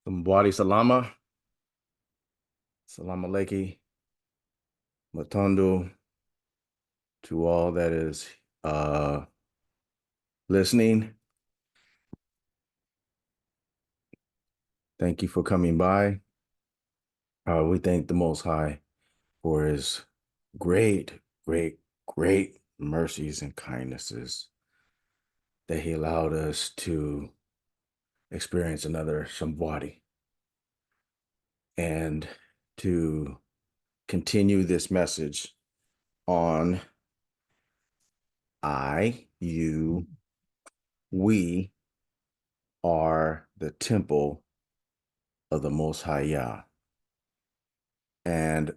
Mbwadi Salama, Salam Aleki, Matondo, to all that is uh, listening. Thank you for coming by. We thank the Most High for his great, great, great mercies and kindnesses that he allowed us to experience another Shambwadi and to continue this message on we are the temple of the Most High YAH. And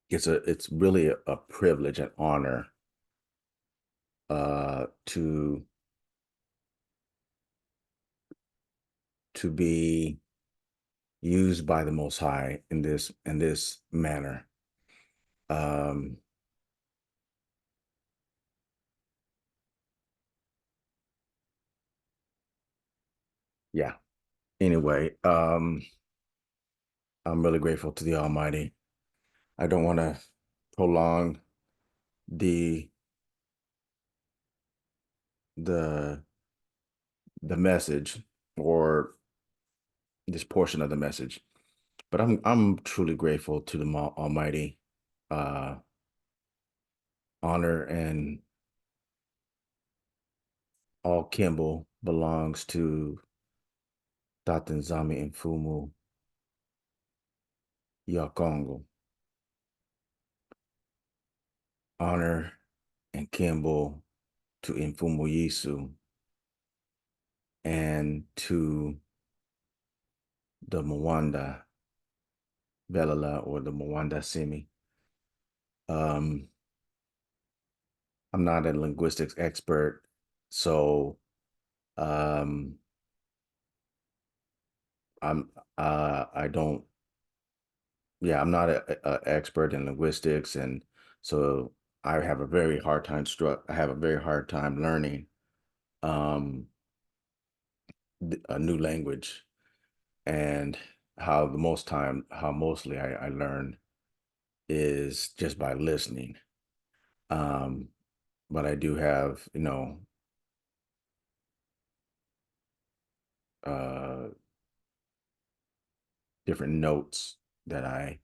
it's really a privilege and honor to be used by the Most High in this manner. Um, yeah. Anyway, I'm really grateful to the Almighty. I don't want to prolong the the the message or this portion of the message, but I'm truly grateful to the Almighty. Uh, Honor and all Kimball belongs to Tatanzami and Fumu Yakongo. Honor and Kimball to Infumu Yisu and to the Mwanda Velala or the Mwanda Simi. I'm not a linguistics expert, so um, I don't, yeah, I'm not a expert in linguistics, and so I have a very hard time I have a very hard time learning um, a new language, and how mostly I learn is just by listening. Um, but I do have, uh, different notes that I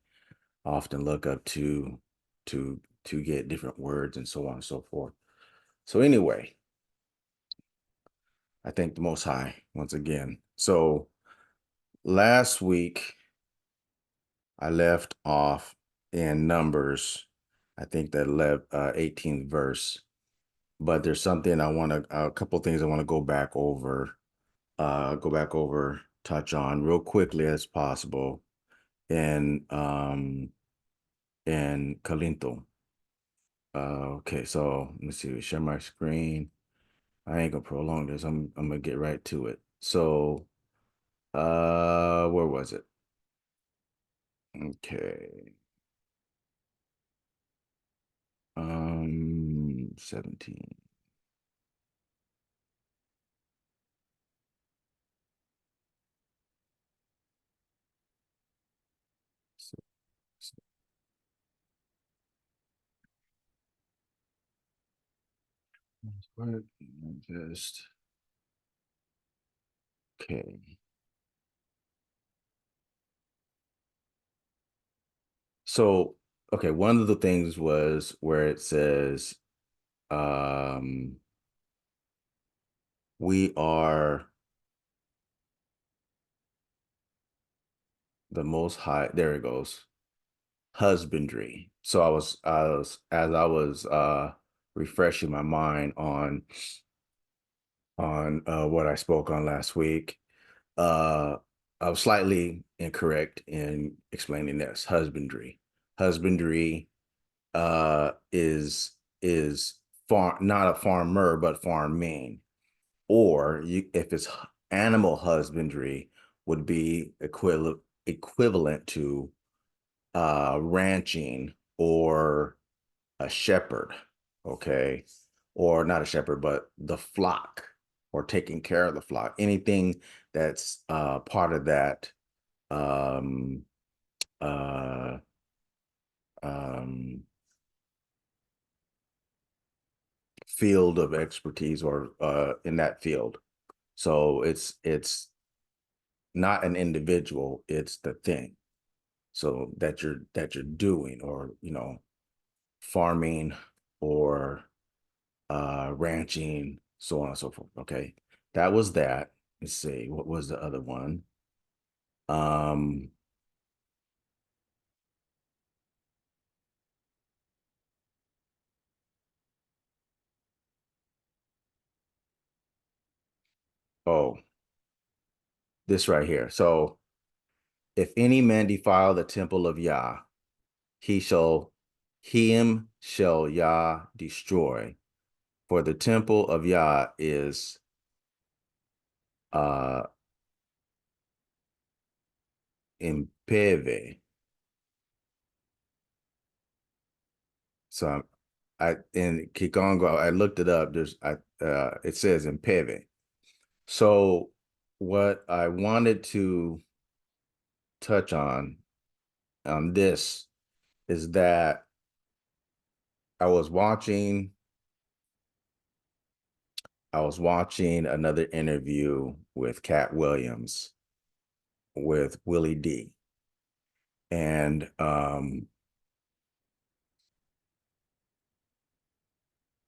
often look up to get different words and so on and so forth. So anyway, I thank the Most High once again. So last week I left off in Numbers, I think that 18th verse, but there's something a couple things I want to go back over, touch on real quickly as possible in Kalinto. Okay, so let me see, share my screen. I ain't gonna prolong this. I'm gonna get right to it. So, where was it? Okay. 17. So, so what? Just okay. So, okay, one of the things was where it says, um, we are the most high. There it goes. Husbandry. So as I was refreshing my mind on what I spoke on last week, uh I was slightly incorrect in explaining this. Husbandry is farm, not a farmer, but farming. Or if it's animal husbandry, would be equivalent to ranching or a shepherd, okay? Or not a shepherd, but the flock. or taking care of the flock, anything that's part of that um, uh, um, field of expertise or in that field. So it's not an individual, it's the thing. So that you're doing, or farming, or ranching, so on and so forth. Okay. That was that. Let's see, what was the other one? Um, oh, this right here. So if any man defile the temple of Yah, he shall him shall Yah destroy. For the temple of Yah is uh impeve. So I in Kikongo, I looked it up. It says impeve. So what I wanted to touch on this is that I was watching I was watching another interview with Cat Williams with Willie D. And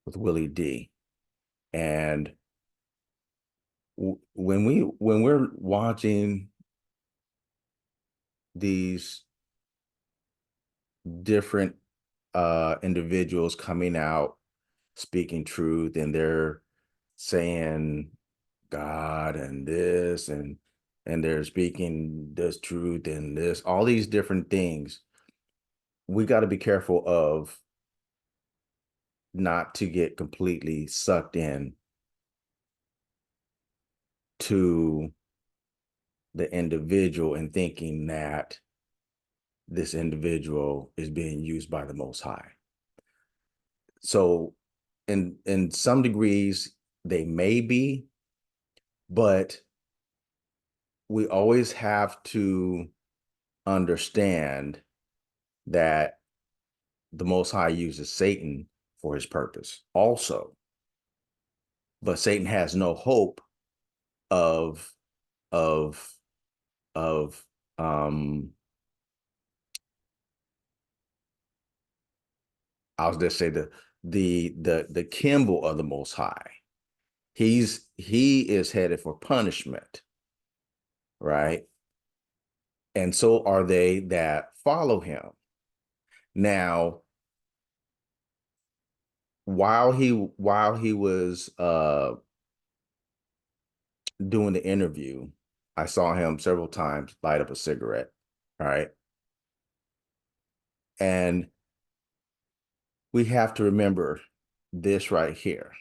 with Willie D. And when we're watching these different individuals coming out speaking truth, and they're saying God and this, and they're speaking this truth and this, all these different things, we got to be careful of not to get completely sucked in to the individual and thinking that this individual is being used by the Most High. So in some degrees they may be, but we always have to understand that the Most High uses Satan for his purpose also. But Satan has no hope of of of um I'll just say the Kimball of the Most High. He is headed for punishment, right? And so are they that follow him. Now, while he was doing the interview, I saw him several times light up a cigarette, right? And we have to remember this right here.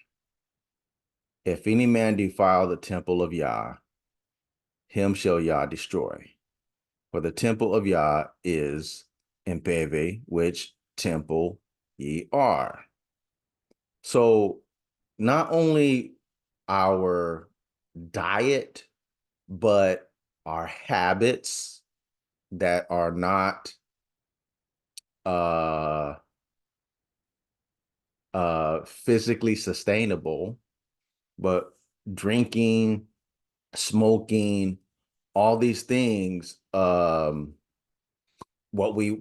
If any man defile the temple of Yah, him shall Yah destroy. For the temple of Yah is in Peve, which temple ye are. So not only our diet, but our habits that are not uh physically sustainable, but drinking, smoking, all these things, what we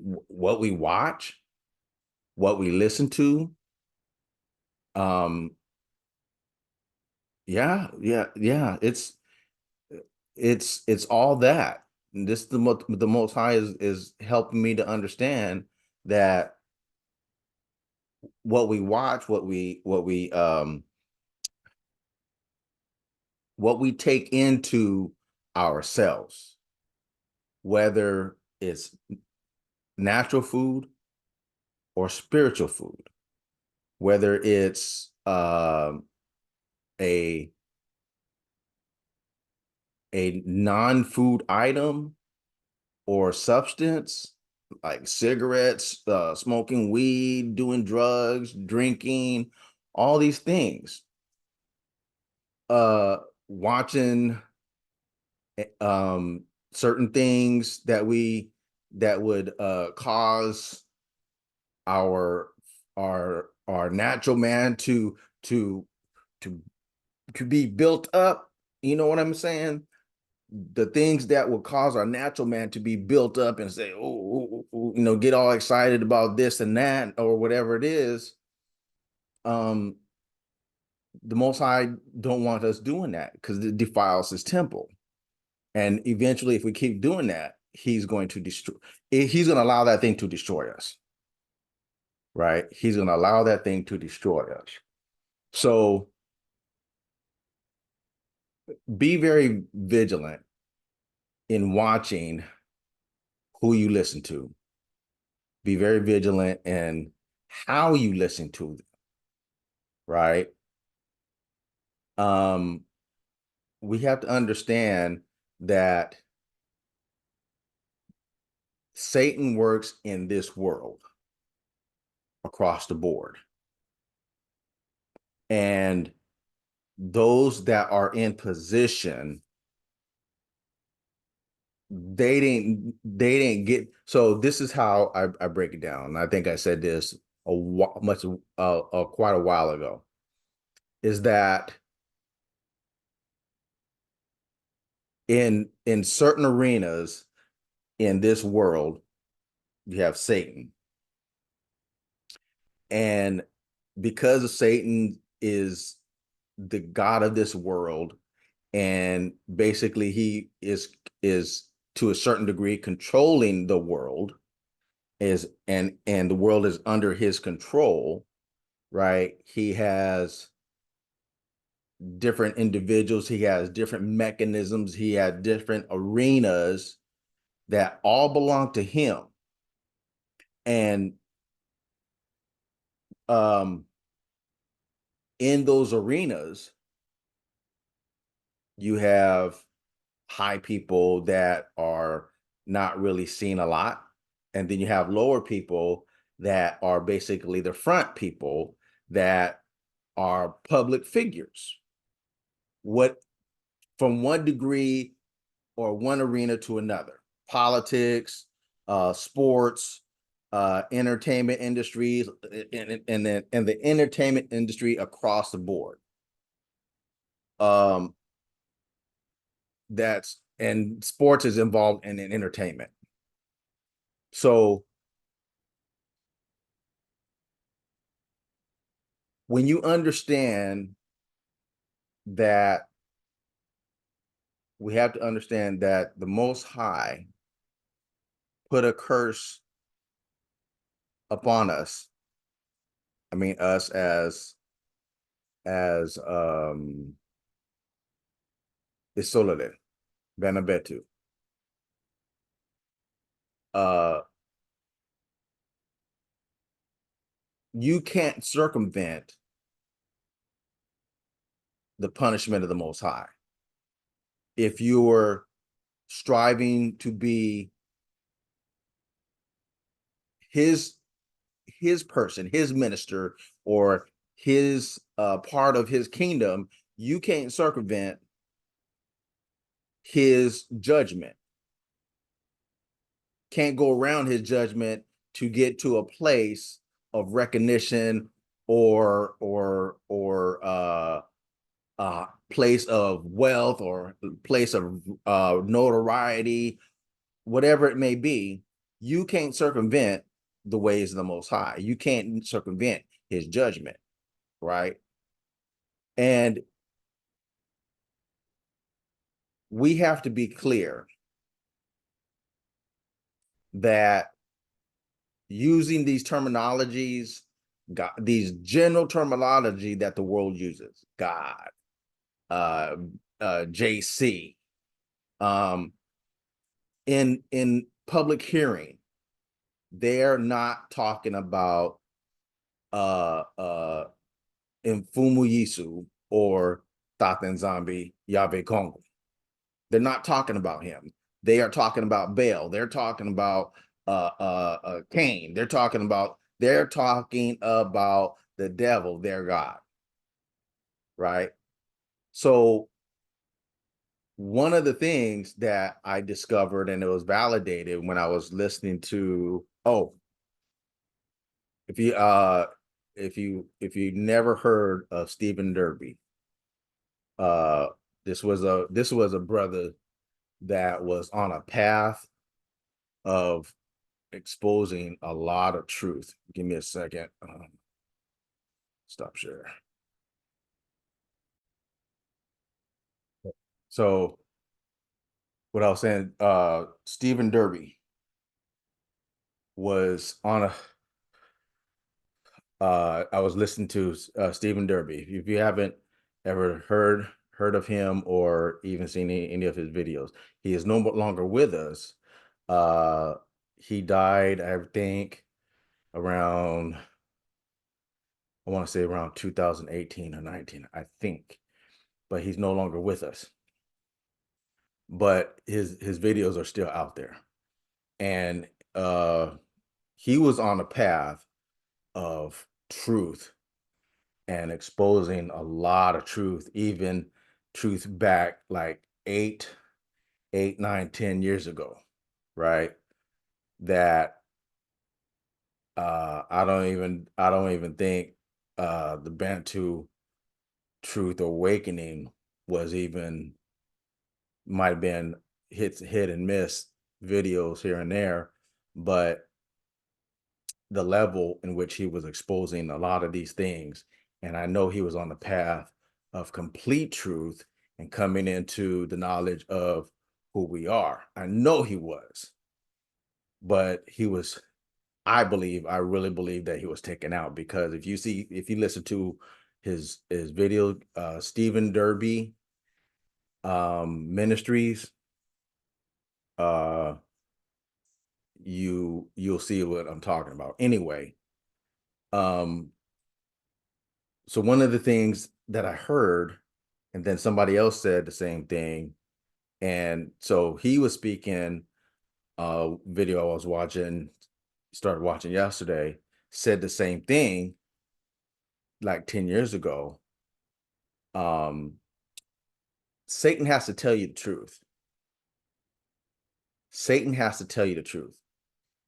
watch, what we listen to, um yeah, it's all that. This the Most High is helping me to understand that what we watch, what we take into ourselves, whether it's natural food or spiritual food, whether it's a non-food item or substance like cigarettes, smoking weed, doing drugs, drinking, all these things. uh watching certain things that would cause our our natural man to to to be built up. You know what I'm saying? The things that will cause our natural man to be built up and say, oh, you know, get all excited about this and that or whatever it is. Um, the Most High don't want us doing that because it defiles His temple. And eventually, if we keep doing that, He's going to destroy. He's going to allow that thing to destroy us, right? He's going to allow that thing to destroy us. So be very vigilant in watching who you listen to. Be very vigilant in how you listen to them, right? Um, we have to understand that Satan works in this world across the board. And those that are in position, they didn't get. So this is how I break it down. I think I said this quite a while ago, is that in certain arenas in this world, you have Satan. And because Satan is the god of this world, and basically he is to a certain degree controlling the world, is and the world is under his control, right? He has different individuals, he has different mechanisms, he has different arenas that all belong to him. And um in those arenas, you have high people that are not really seen a lot. And then you have lower people that are basically the front people that are public figures. What from one degree or one arena to another, politics, sports, entertainment industries, and the entertainment industry across the board. Um, that's and sports is involved in entertainment. So when you understand that, we have to understand that the Most High put a curse upon us. I mean, us as Isolde, Benabetu. Uh, you can't circumvent the punishment of the Most High if you're striving to be his person, his minister, or his part of his kingdom. You can't circumvent his judgment, can't go around his judgment to get to a place of recognition or place of wealth or place of notoriety, whatever it may be. You can't circumvent the ways of the Most High. You can't circumvent his judgment, right? And we have to be clear that using these terminologies, God, these general terminology that the world uses, God, JC, in public hearing, they're not talking about Mfumu Yisu or Tathan Zambi Yahweh Kongo. They're not talking about him. They are talking about Baal. They're talking about Cain. They're talking about the devil, their God, right? So one of the things that I discovered, and it was validated when I was listening to, if you if you never heard of Stephen Derby, uh this was a brother that was on a path of exposing a lot of truth. Give me a second. Stop share. So what I was saying, Stephen Derby was on a I was listening to Stephen Derby. If you haven't ever heard of him or even seen any of his videos, he is no longer with us. Uh, he died, I think, around, I want to say around 2018 or 19, I think, but he's no longer with us. But his videos are still out there, and he was on a path of truth and exposing a lot of truth, even truth back like 9, 10 years ago, right? That I don't even think the Bantu Truth Awakening was even, might have been hit and miss videos here and there, but the level in which he was exposing a lot of these things. And I know he was on the path of complete truth and coming into the knowledge of who we are. I know he was, but he was, I really believe that he was taken out, because if you listen to his video, Stephen Derby Ministries, uh you'll see what I'm talking about. Anyway, um so one of the things that I heard, and then somebody else said the same thing, and so he was speaking, video I was watching, started watching yesterday, said the same thing like 10 years ago. Um, Satan has to tell you the truth. Satan has to tell you the truth.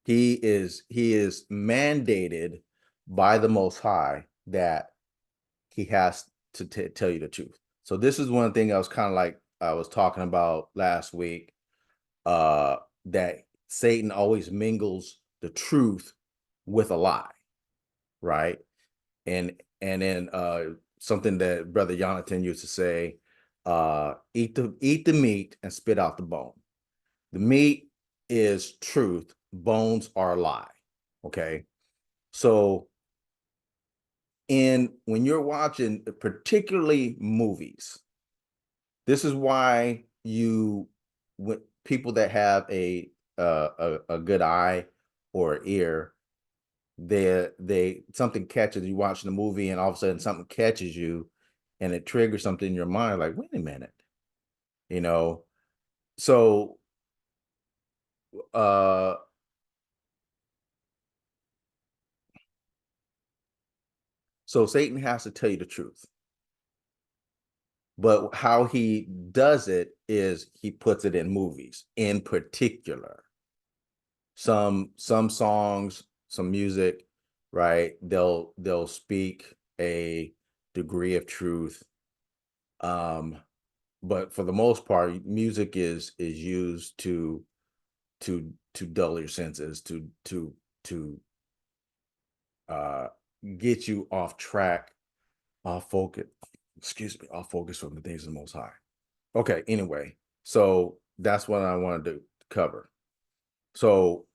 He is mandated by the Most High that he has to tell you the truth. So this is one thing I was kind of like I was talking about last week, uh, that Satan always mingles the truth with a lie, right? And then something that Brother Jonathan used to say, eat the meat and spit out the bone. The meat is truth, bones are a lie. Okay. So when you're watching particularly movies, this is why with people that have a good eye or ear, they something catches you watching the movie, and all of a sudden something catches you, and it triggers something in your mind. Like, wait a minute, you know. So, uh, so Satan has to tell you the truth, but how he does it is he puts it in movies, in particular. Some songs, some music, right? They'll speak a degree of truth, um but for the most part music is used to dull your senses, to uh get you off track, off focus, excuse me, off focus from the things of the Most High. Okay, anyway, so that's what I wanted to cover. So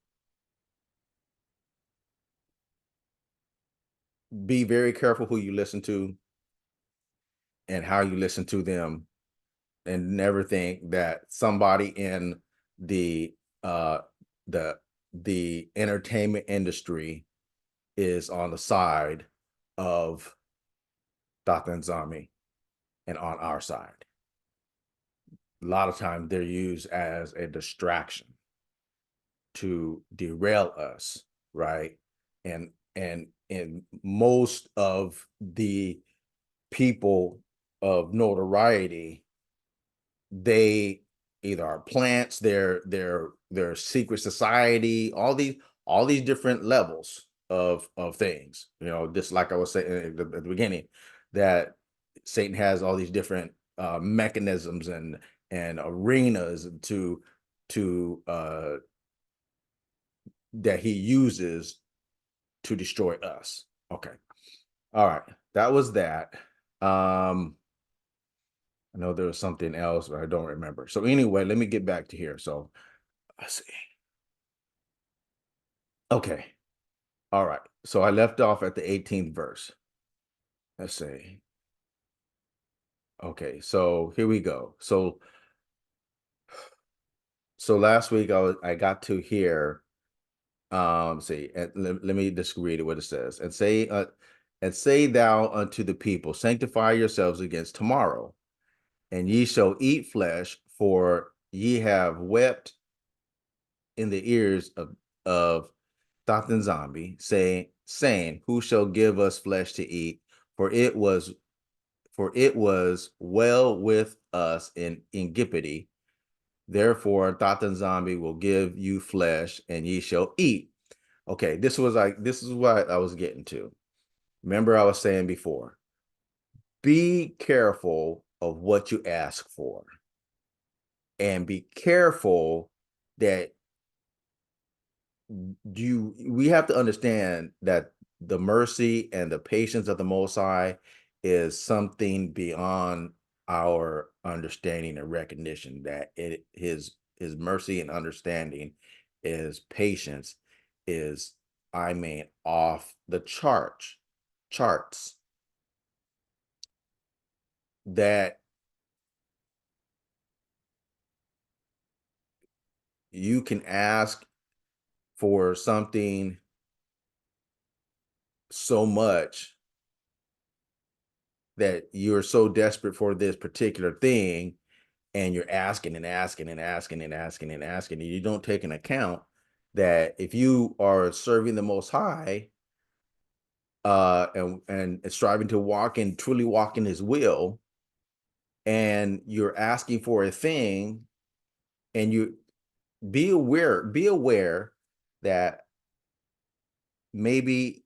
be very careful who you listen to and how you listen to them, and never think that somebody in the uh the the entertainment industry is on the side of Dr. Nzami and on our side. A lot of times they're used as a distraction to derail us, right? And most of the people of notoriety, they either are plants, they're secret society, all these different levels of things. You know, just like I was saying at the beginning, that Satan has all these different mechanisms and arenas to that he uses to destroy us. Okay. All right. That was that. I know there was something else, but I don't remember. So anyway, let me get back to here. So let's see. Okay. All right. So I left off at the 18th verse. Let's see. Okay. So here we go. So last week I got to here. See, and let me just read it what it says. And say thou unto the people, sanctify yourselves against tomorrow, and ye shall eat flesh, for ye have wept in the ears of Thothan Zombie, saying, Who shall give us flesh to eat? For it was well with us in Gippidy. Therefore, Thothan Zombie will give you flesh, and ye shall eat. Okay, this is what I was getting to. Remember, I was saying before, be careful of what you ask for, and be careful that we have to understand that the mercy and the patience of the Most High is something beyond our understanding and recognition. That his mercy and understanding, is patience, is, I mean, off the charts, that you can ask for something so much, that you're so desperate for this particular thing, and you're asking and asking and asking and asking and asking, and you don't take an account that if you are serving the Most High, and striving to truly walk in His will, and you're asking for a thing, and you be aware that maybe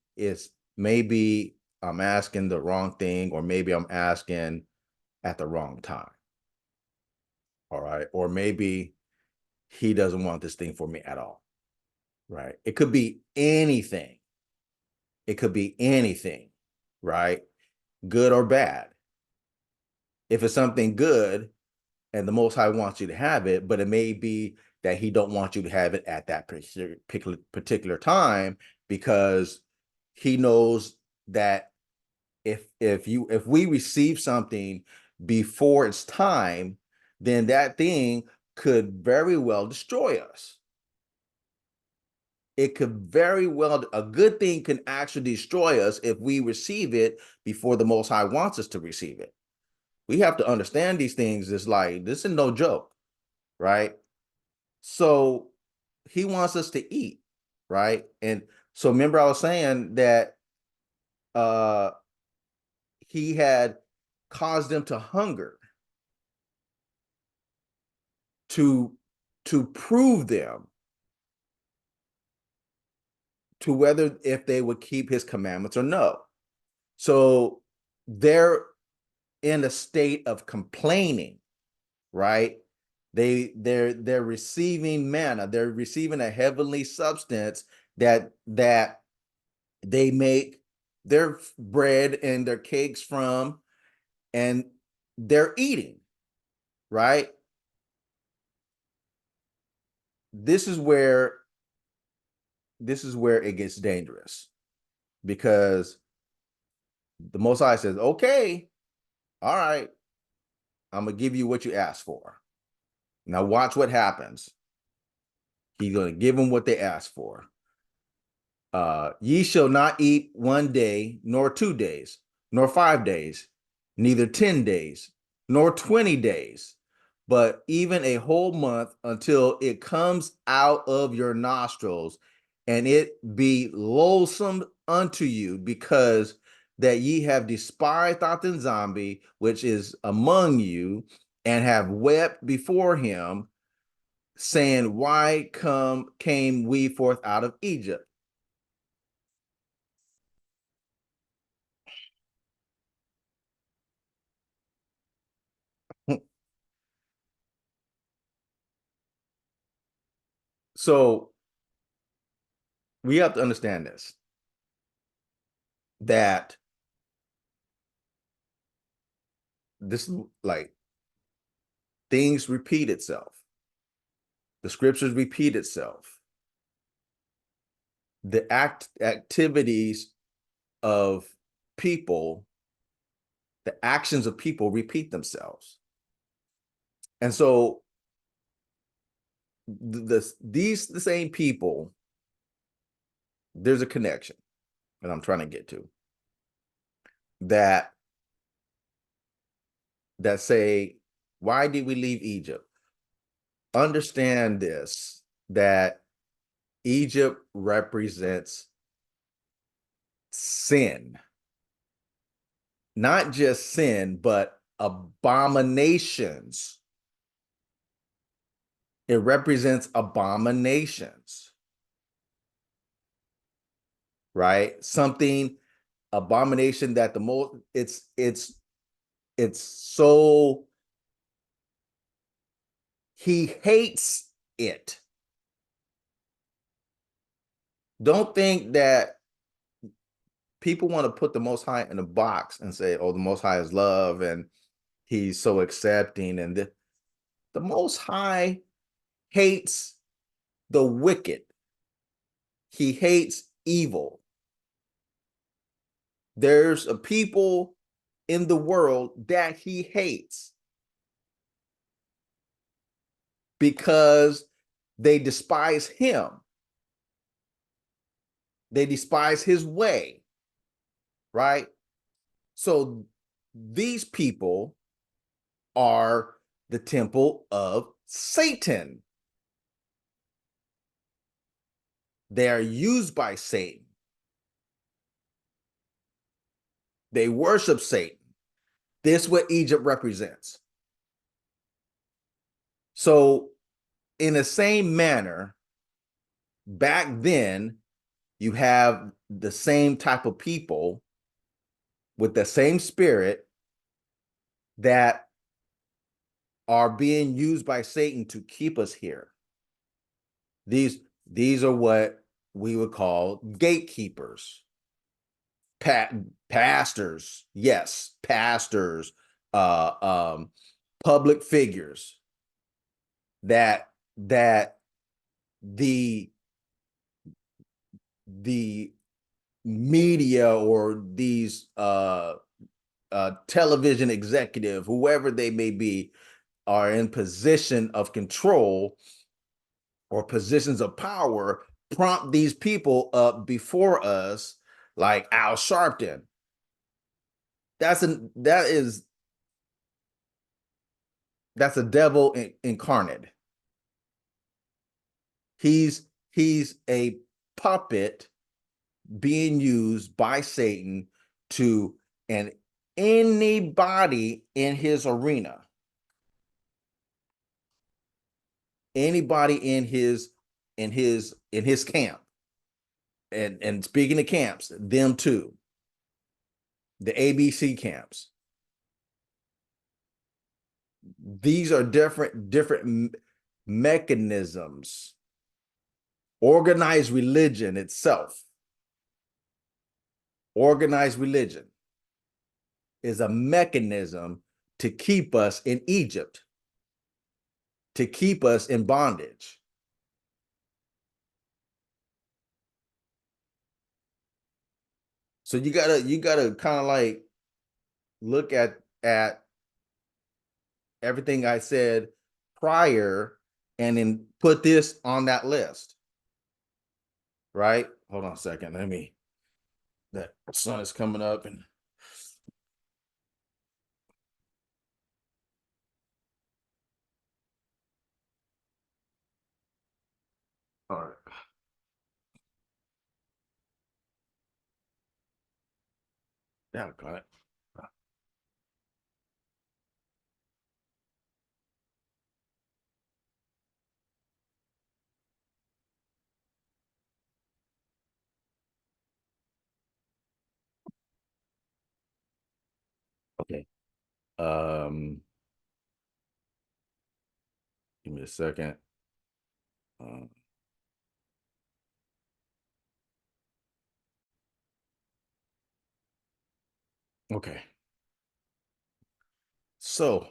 I'm asking the wrong thing, or maybe I'm asking at the wrong time. All right, or maybe He doesn't want this thing for me at all. Right? It could be anything. It could be anything, right? Good or bad. If it's something good and the Most High wants you to have it, but it may be that He don't want you to have it at that particular time, because He knows that if we receive something before it's time, then that thing could very well destroy us. It could very well, a good thing can actually destroy us if we receive it before the Most High wants us to receive it. We have to understand these things. It's like, this is no joke, right? So He wants us to eat, right? And so remember, I was saying that uh He had caused them to hunger, to prove them, to whether if they would keep His commandments or no. So they're in a state of complaining, right? They're receiving manna, they're receiving a heavenly substance that they make their bread and their cakes from, and they're eating, right? This is where it gets dangerous, because the Most High says, okay, all right, I'm gonna give you what you asked for. Now watch what happens. He's gonna give them what they asked for. Ye shall not eat 1 day, nor 2 days, nor 5 days, neither 10 days, nor 20 days, but even a whole month, until it comes out of your nostrils, and it be loathsome unto you, because that ye have despised Thothan Zombie, which is among you, and have wept before him, saying, why came we forth out of Egypt? So we have to understand this, that this, like, things repeat itself. The scriptures repeat itself. The activities of people, the actions of people repeat themselves. And so the same people, there's a connection that I'm trying to get to, that say, why did we leave Egypt? Understand this, that Egypt represents sin. Not just sin, but abominations. It represents abominations, right? Something, abomination that the most, it's so, he hates it. Don't think that people want to put the Most High in a box and say, oh, the Most High is love and he's so accepting. And the Most High hates the wicked. He hates evil. There's a people in the world that he hates because they despise him. They despise his way, right? So these people are the temple of Satan. They are used by Satan. They worship Satan. This is what Egypt represents. So in the same manner, back then, you have the same type of people with the same spirit that are being used by Satan to keep us here. These are what we would call gatekeepers, pastors, yes, pastors, public figures that the the media or these television executive, whoever they may be, are in position of control or positions of power, prompt these people up before us, like Al Sharpton. That's a devil incarnate. He's a puppet being used by Satan to, and anybody in his arena, anybody in his camp, and speaking of camps, them too, the ABC camps. These are different mechanisms. Organized religion itself, organized religion is a mechanism to keep us in Egypt, to keep us in bondage. So you gotta kind of like look at everything I said prior and then put this on that list, right? Hold on a second. That sun is coming up and all right. Yeah, got it. Okay. Um, Give me a second. Uh, okay. So,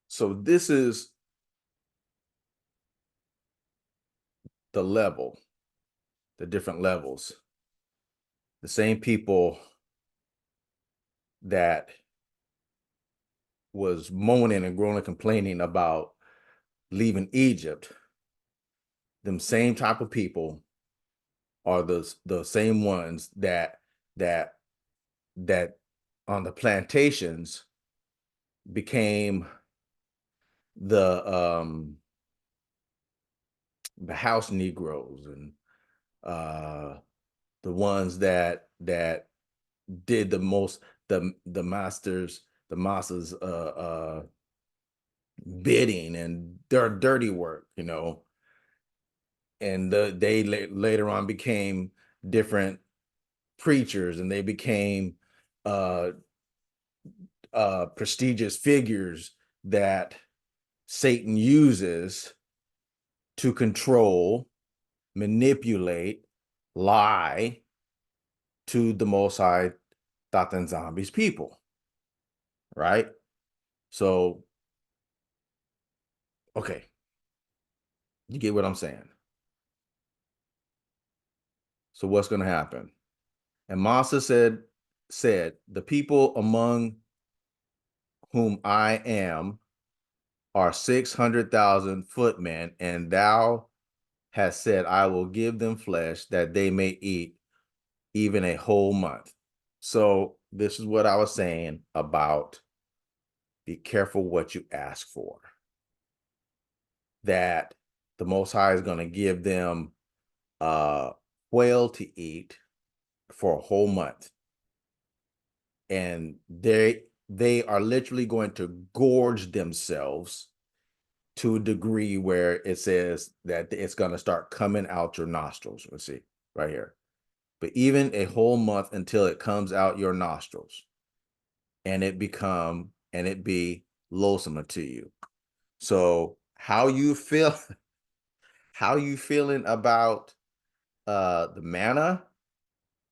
so this is the level, the different levels. The same people that was moaning and groaning, complaining about leaving Egypt, them same type of people are the same ones that that on the plantations became the the house Negroes and uh the ones that did the most the masters bidding and their dirty work, you know, and later on became different preachers and they became uh prestigious figures that Satan uses to control, manipulate, lie to the Most High Thatan Zombies people, right? So, okay, you get what I'm saying. So what's going to happen? And Massa said, the people among whom I am are 600,000 footmen, and thou hast said, I will give them flesh that they may eat even a whole month. So this is what I was saying about be careful what you ask for. That the Most High is going to give them quail to eat for a whole month. And they are literally going to gorge themselves to a degree where it says that it's going to start coming out your nostrils. Let's see right here. But even a whole month until it comes out your nostrils and it be loathsome to you. So how you feel, how you feeling about the manna,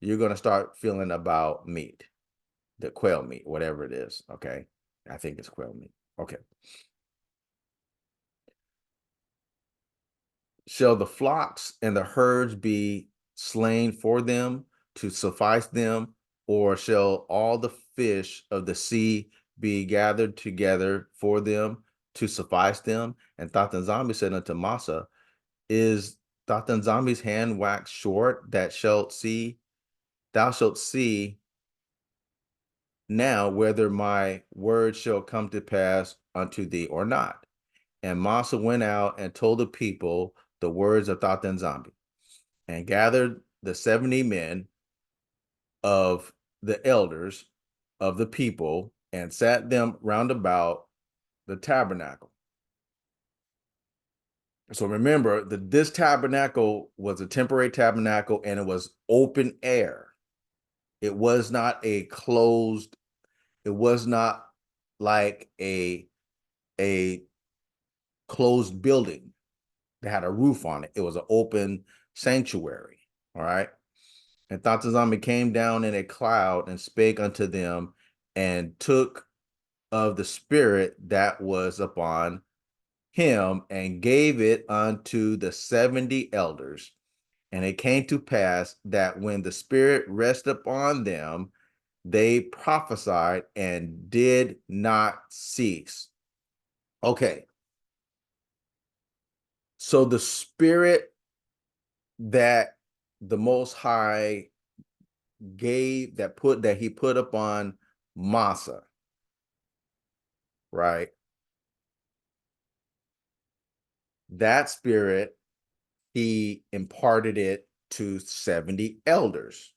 you're going to start feeling about meat, the quail meat, whatever it is. Okay. I think it's quail meat. Okay. Shall the flocks and the herds be slain for them to suffice them, or shall all the fish of the sea be gathered together for them to suffice them? And Tatanzami said unto Masa, is Tatanzami's hand waxed short that thou shalt see now whether my word shall come to pass unto thee or not. And Masa went out and told the people the words of Tatanzami, and gathered the 70 men of the elders of the people and sat them round about the tabernacle. So remember that this tabernacle was a temporary tabernacle and it was open air. It was not a closed, it was not like a closed building that had a roof on it. It was an open sanctuary. All right. And Tatazami came down in a cloud and spake unto them and took of the spirit that was upon him and gave it unto the 70 elders. And it came to pass that when the spirit rested upon them, they prophesied and did not cease. Okay. So the spirit that the Most High that he put upon Masa, right? That spirit he imparted it to 70 elders.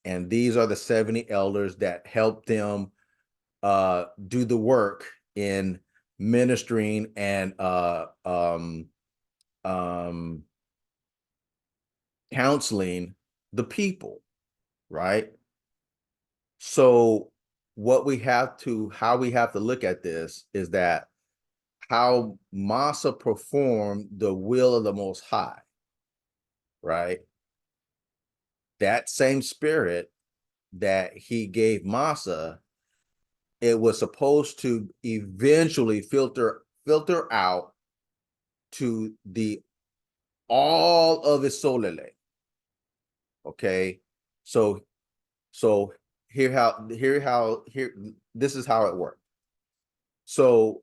And these are the 70 elders that helped them do the work in ministering and um, counseling the people, right? So how we have to look at this is that how Massa performed the will of the Most High, right? That same spirit that he gave Massa, it was supposed to eventually filter out to the all of his solele. Okay, so so here this is how it worked. So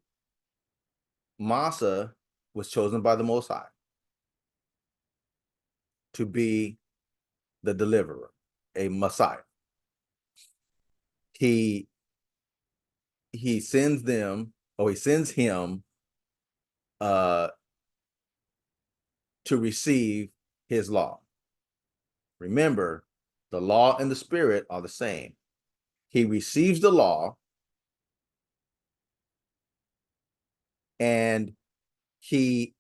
Massa was chosen by the Most High to be the deliverer, a Messiah. He he sends them, or he sends him uh to receive his law. Remember, the law and the spirit are the same. He receives the law and he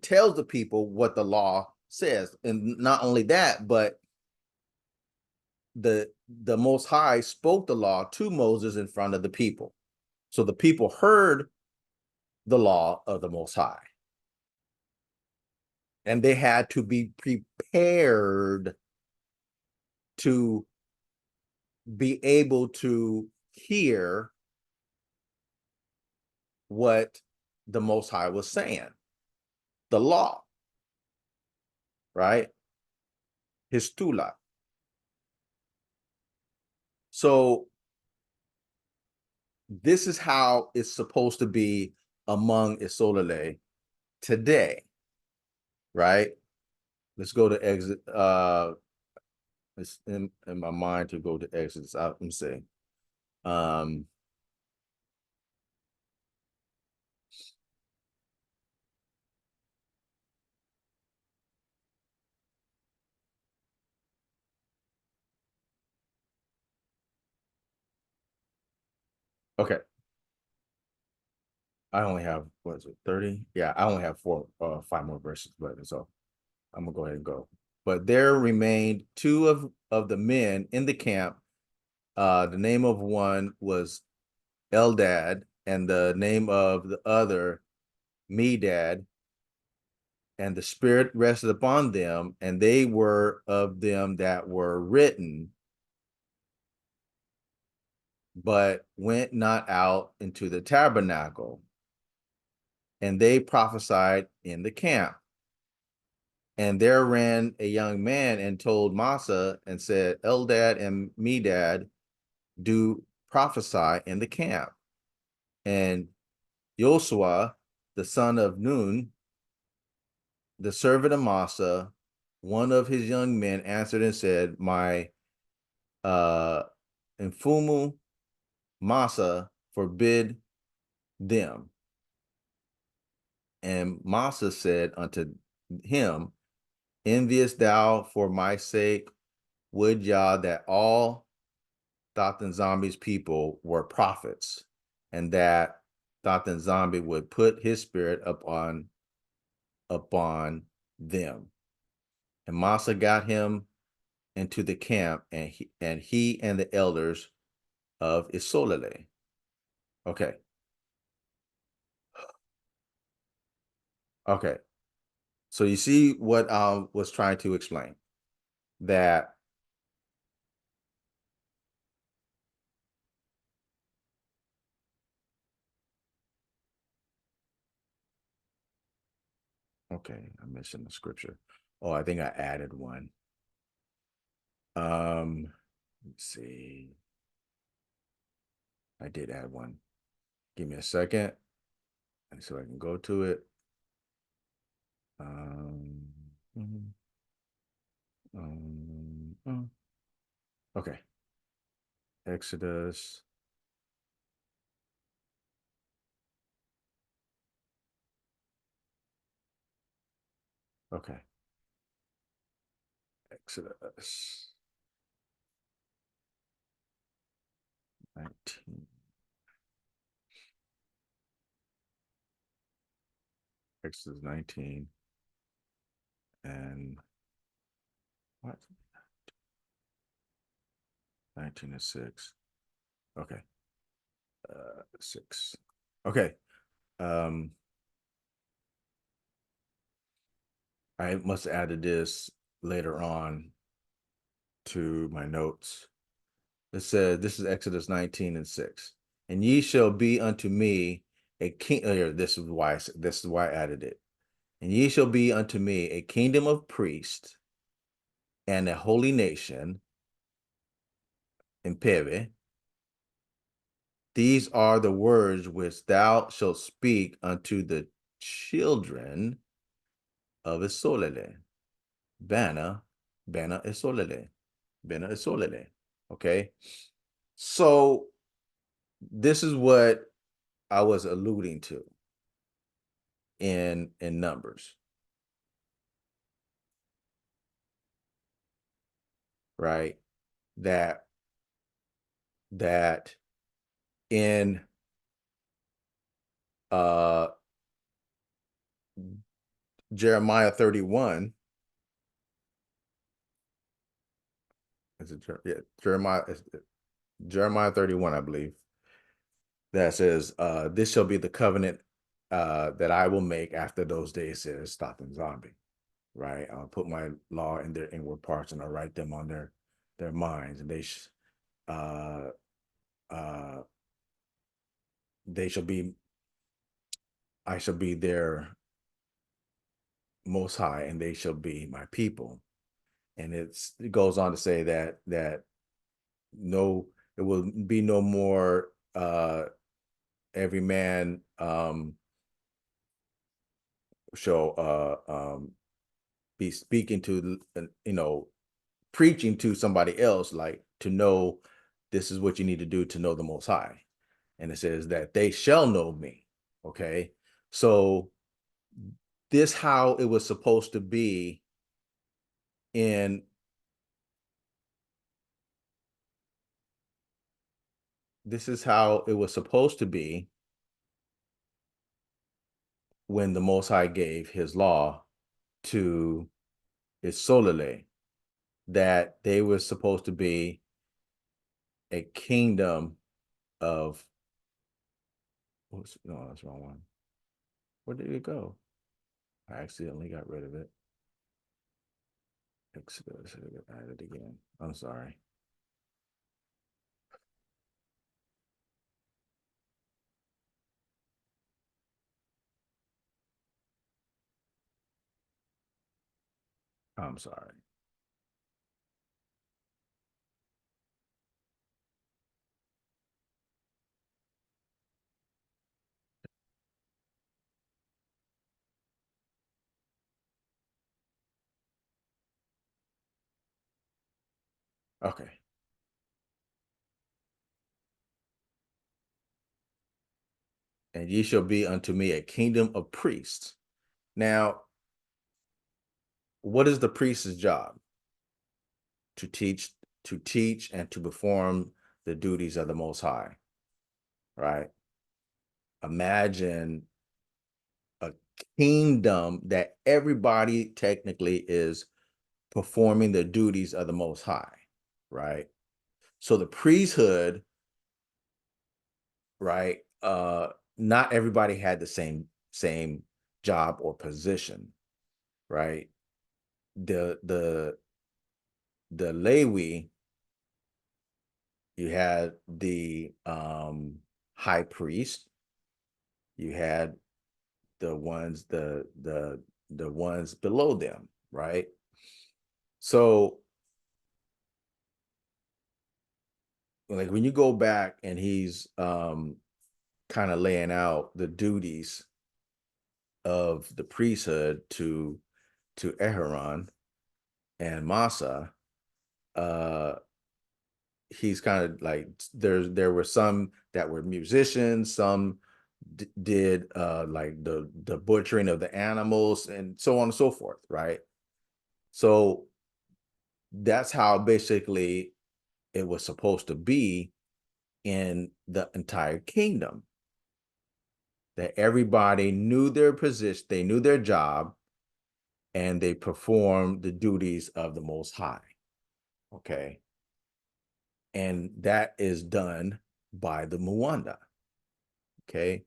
tells the people what the law says. And not only that, but the Most High spoke the law to Moses in front of the people. So the people heard the law of the Most High. And they had to be prepared to be able to hear what the Most High was saying, the law, right? His tula. So this is how it's supposed to be among Isolale today, right? Let's go to exit. It's in my mind to go to Exodus. I'm saying, um, okay. I only have, what is it, 30? Yeah, I only have 5 more verses, but so I'm gonna go ahead and go. But there remained two of the men in the camp. The name of one was Eldad, and the name of the other Medad, and the spirit rested upon them, and they were of them that were written, but went not out into the tabernacle, and they prophesied in the camp. And there ran a young man and told Massa and said, Eldad and Medad do prophesy in the camp. And Joshua, the son of Nun, the servant of Massa, one of his young men, answered and said, My Infumu Massa forbid them. And Massa said unto him, Enviest thou for my sake? Would Yah that all Dothan Zombie's people were prophets, and that Dothan Zombie would put his spirit upon them. And Massa got him into the camp, and he and the elders of Isolele. Okay. Okay. So you see what I was trying to explain, that okay, I mentioned the scripture. Oh, I think I added one. Let's see. I did add one. Give me a second, and so I can go to it. Um, mhm, okay. Exodus. Okay. Exodus 19. Exodus 19 and what? 19 and 6. Okay. 6. Okay. Um, I must have added this later on to my notes. It says, this is Exodus 19 and 6. And ye shall be unto me a king. This is why I added it. And ye shall be unto me a kingdom of priests and a holy nation in Peve. These are the words which thou shalt speak unto the children of Isolele. Bana Isolele. Bana Isolele. Okay. So this is what I was alluding to in Numbers, right? That that in uh Jeremiah 31, is it Jeremiah 31, I believe, that says, this shall be the covenant that I will make after those days, says Stop and Zombie. Right? I'll put my law in their inward parts and I'll write them on their minds, and uh uh they shall be I shall be their most high, and they shall be my people. And it goes on to say that no, it will be no more every man shall be speaking to preaching to somebody else, like, to know this is what you need to do to know the Most High. And it says that they shall know me. Okay. So this how it was supposed to be in this is how it was supposed to be when the Most High gave his law to Isolele, that they were supposed to be a kingdom of no, that's the wrong one. Where did it go? I accidentally got rid of it. Exodus, add it again. I'm sorry. I'm sorry. Okay. And ye shall be unto me a kingdom of priests. Now, what is the priest's job? To teach and to perform the duties of the Most High, right? Imagine a kingdom that everybody technically is performing the duties of the Most High, right? So the priesthood, right? Not everybody had the same job or position, right? The Lewi, you had the high priest, you had the ones below them, right? So like when you go back and he's kind of laying out the duties of the priesthood to Aharon and Masa, uh he's kind of like there were some that were musicians, some did like the butchering of the animals and so on and so forth, right? So that's how basically it was supposed to be in the entire kingdom, that everybody knew their position, they knew their job, and they performed the duties of the Most High. Okay. And that is done by the Muwanda. Okay.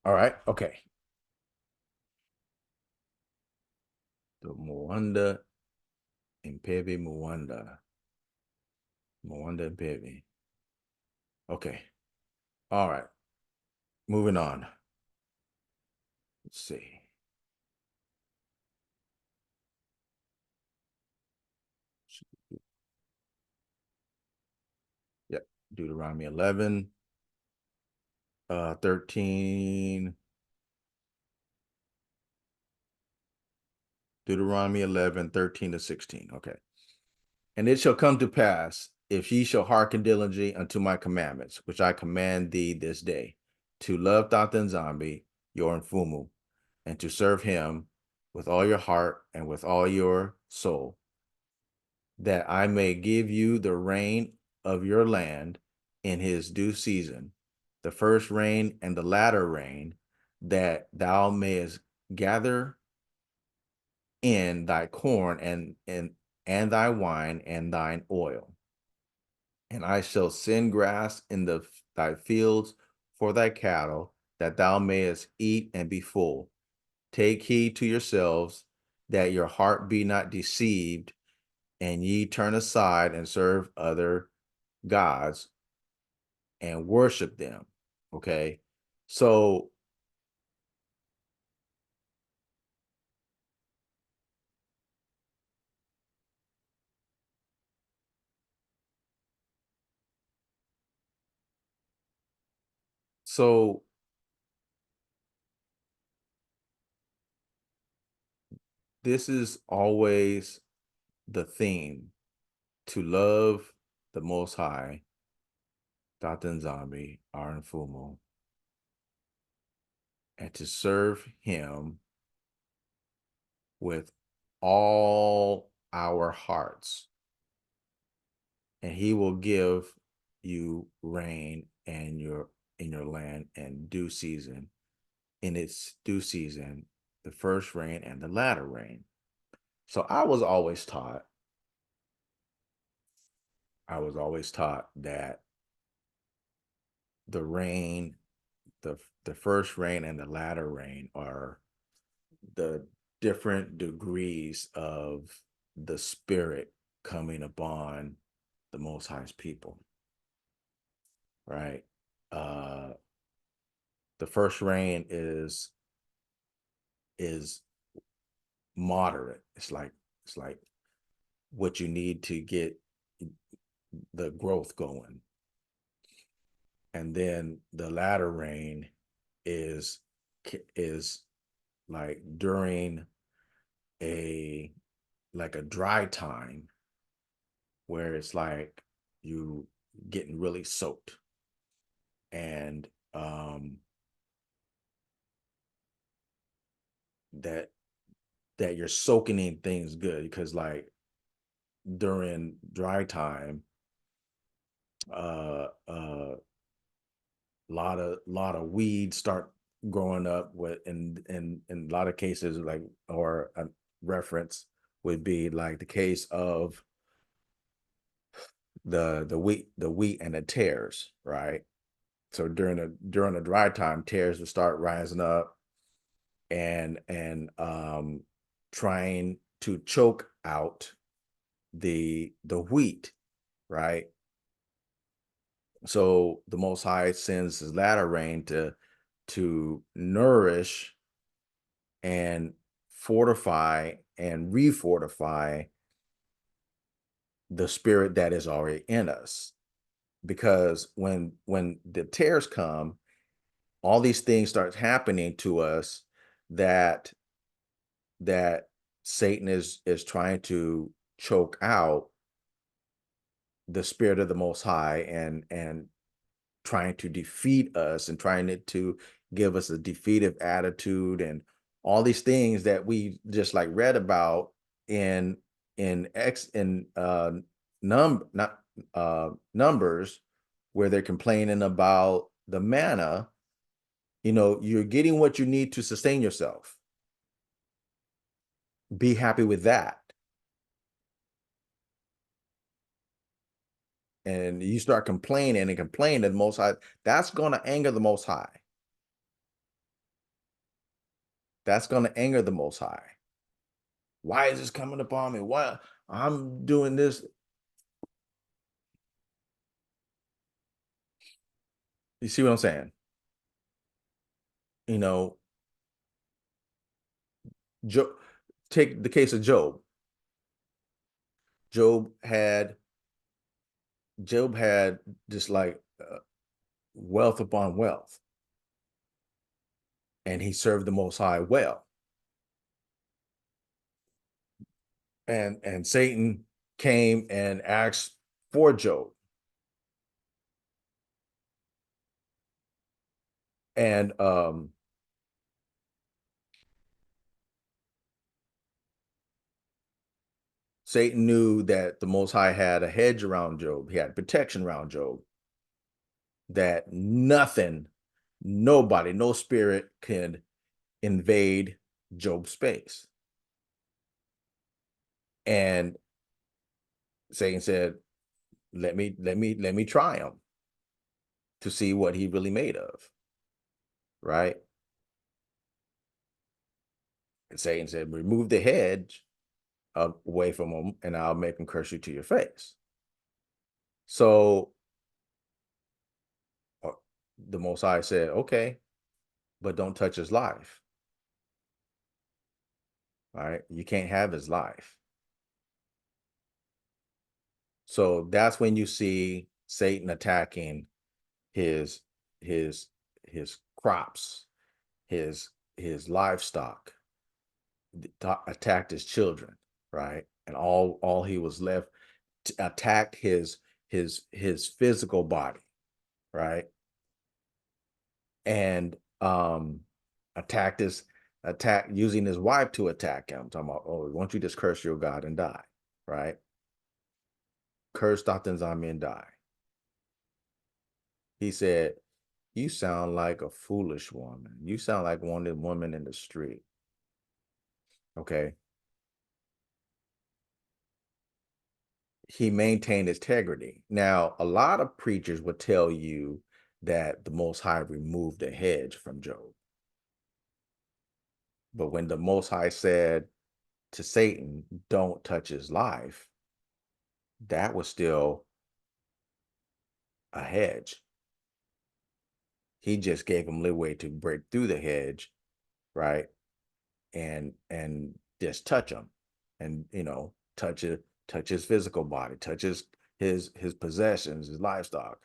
All right. Okay. The Muwanda Impevi Muwanda. Muwanda Impevi. Okay. All right. Moving on. Let's see. Yep. Deuteronomy 11, 13. Deuteronomy 11, 13 to 16. Okay. And it shall come to pass, if ye shall hearken diligently unto my commandments, which I command thee this day, to love Tathan your Mfumu, and to serve him with all your heart and with all your soul, that I may give you the rain of your land in his due season, the first rain and the latter rain, that thou mayest gather in thy corn and thy wine and thine oil. And I shall send grass in thy fields for thy cattle, that thou mayest eat and be full. Take heed to yourselves, that your heart be not deceived, and ye turn aside and serve other gods and worship them. Okay. So so this is always the theme, to love the Most High, Datan Zombie, Aran Fumo, and to serve him with all our hearts, and he will give you rain and in your land and due season, in its due season, the first rain and the latter rain. So I was always taught that the rain, the first rain and the latter rain are the different degrees of the spirit coming upon the Most High's people, right? Uh, the first rain is moderate. It's like what you need to get the growth going, and then the latter rain is is like during a like a dry time, where it's like you getting really soaked, and that that you're soaking in things good, because like during dry time, a lot of weeds start growing up with, in a lot of cases, like, or a reference would be like the case of the wheat and the tares, right? So during the dry time, tares would start rising up, and trying to choke out the wheat, right? So the Most High sends his latter rain to nourish and fortify and refortify the spirit that is already in us. Because when the tears come, all these things start happening to us, that that Satan is trying to choke out the spirit of the Most High, and trying to defeat us and trying to give us a defeative attitude and all these things that we just like read about in not numbers, where they're complaining about the manna. You're getting what you need to sustain yourself. Be happy with that. And you start complaining and complaining, the Most High, that's going to anger the Most High. That's going to anger the Most High. Why is this coming upon me? Why I'm doing this? You see what I'm saying? Job, take the case of Job. Job had just like wealth upon wealth, and he served the Most High well. And Satan came and asked for Job. And Satan knew that the Most High had a hedge around Job. He had protection around Job, that nobody, no spirit can invade Job's space. And Satan said, let me try him to see what he really made of. Right? And Satan said, remove the hedge away from him, and I'll make him curse you to your face. So the Most High said, okay, but don't touch his life. All right? You can't have his life. So that's when you see Satan attacking his his crops, his livestock, attacked his children, right? And all he was left attacked his physical body, right? And attacked using his wife to attack him, talking about, oh, why don't you just curse your God and die, right? Curse Zami and die. He said, you sound like a foolish woman. You sound like one of the women in the street. Okay. He maintained integrity. Now, a lot of preachers would tell you that the Most High removed the hedge from Job. But when the Most High said to Satan, don't touch his life, that was still a hedge. He just gave him leeway to break through the hedge, right? And just touch him, and touch his physical body, touch his possessions, his livestock,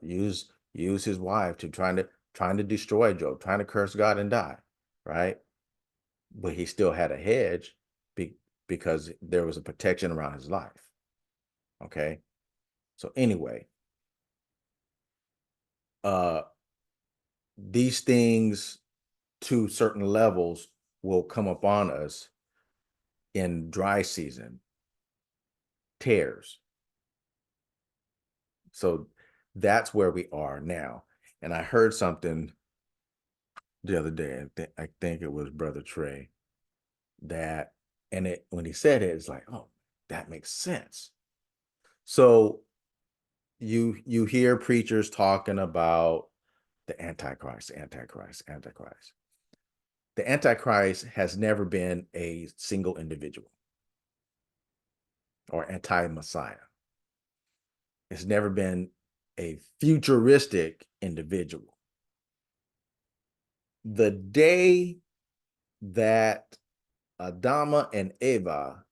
use his wife to trying to destroy Job, trying to curse God and die, right? But he still had a hedge because there was a protection around his life. Okay. So anyway, these things to certain levels will come upon us in dry season, tears. So that's where we are now. And I heard something the other day, I think it was Brother Trey, that, and when he said it, it's like, oh, that makes sense. So you hear preachers talking about the Antichrist. The Antichrist has never been a single individual or anti-Messiah. It's never been a futuristic individual. The day that Adama and Eva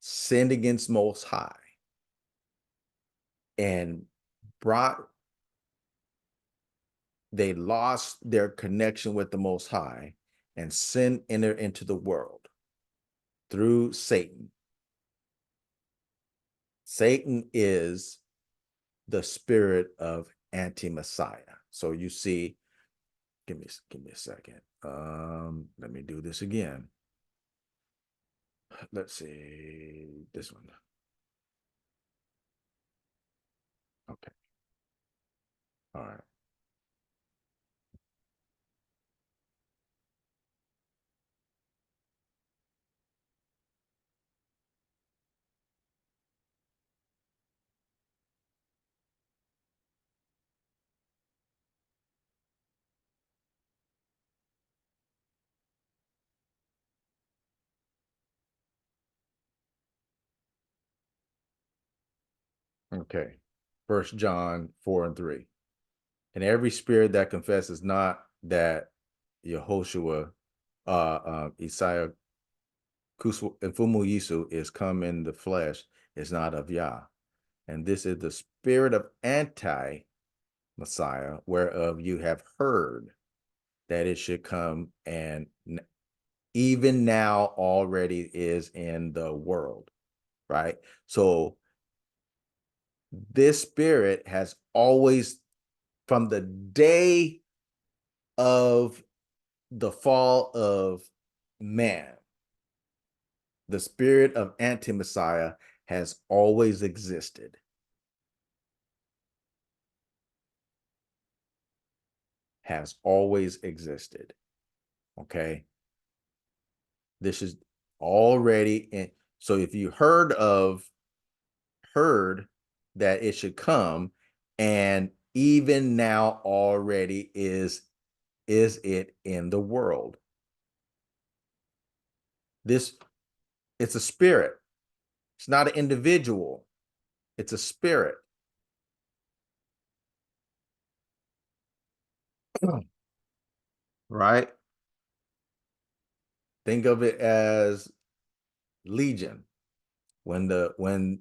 sinned against Most High and they lost their connection with the Most High, and sin entered into the world through Satan. Satan is the spirit of anti-Messiah. So you see, give me a second. Let me do this again. Let's see this one. Okay. All right. Okay. 1 John 4:3. And every spirit that confesses not that Yehoshua, Isaiah Kufu Yisu is come in the flesh is not of Yah. And this is the spirit of anti-Messiah, whereof you have heard that it should come, and even now already is in the world, right? So this spirit has always, from the day of the fall of man, the spirit of anti-Messiah has always existed. Has always existed. Okay. This is already in. So if you heard that it should come, and even now already is it in the world. This, it's a spirit. It's not an individual. It's a spirit. Right? Think of it as legion. When Fumu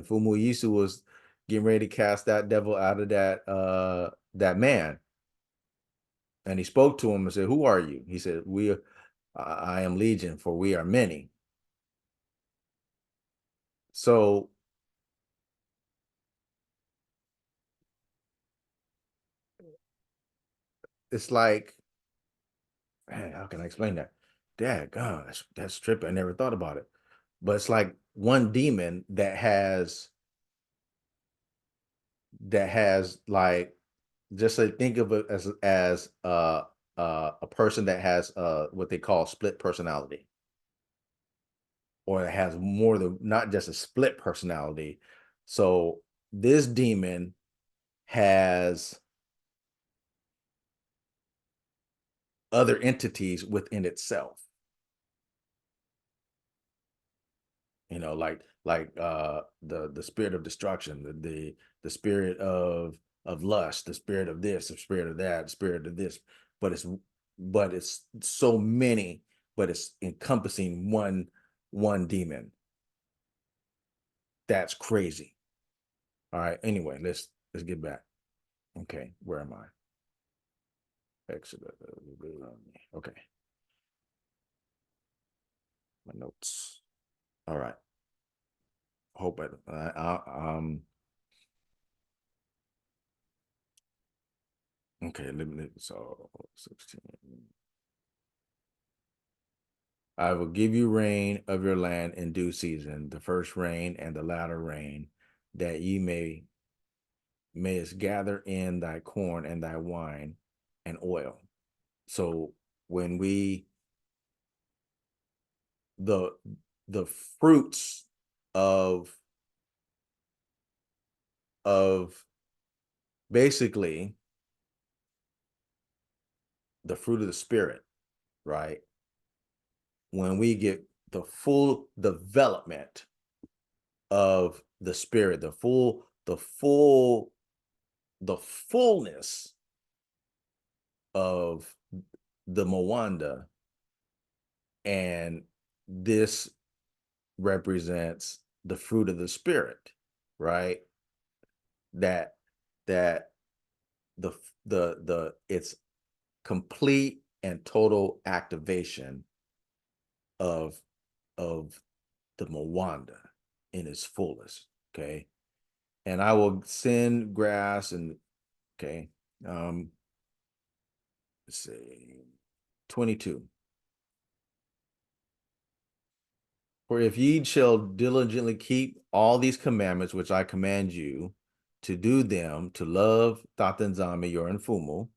Yisu was getting ready to cast that devil out of that man, and he spoke to him and said, "Who are you?" He said, I am legion, for we are many." So it's like, man, how can I explain that? Dad, God, that's tripping. I never thought about it. But it's like one demon that has like, just like, think of it as a person that has what they call split personality, or it has more than, not just a split personality. So this demon has other entities within itself, like the spirit of destruction, the spirit of lust, the spirit of this, the spirit of that, the spirit of this. But it's so many, but it's encompassing one demon. That's crazy. All right, anyway, let's get back. Okay, where am I? Exodus. Okay, my notes. All right. Hope okay, so 16. I will give you rain of your land in due season, the first rain and the latter rain, that ye mayest gather in thy corn and thy wine and oil. So when we the the fruits of of basically the fruit of the spirit, right? When we get the full development of the spirit, the fullness of the Mwanda, and this represents the fruit of the spirit, right? That that the it's complete and total activation of the Mwanda in its fullest. Okay. and I will send grass and okay. Let's see, 22. For if ye shall diligently keep all these commandments which I command you to do them, to love Tatanzame your Mfumu,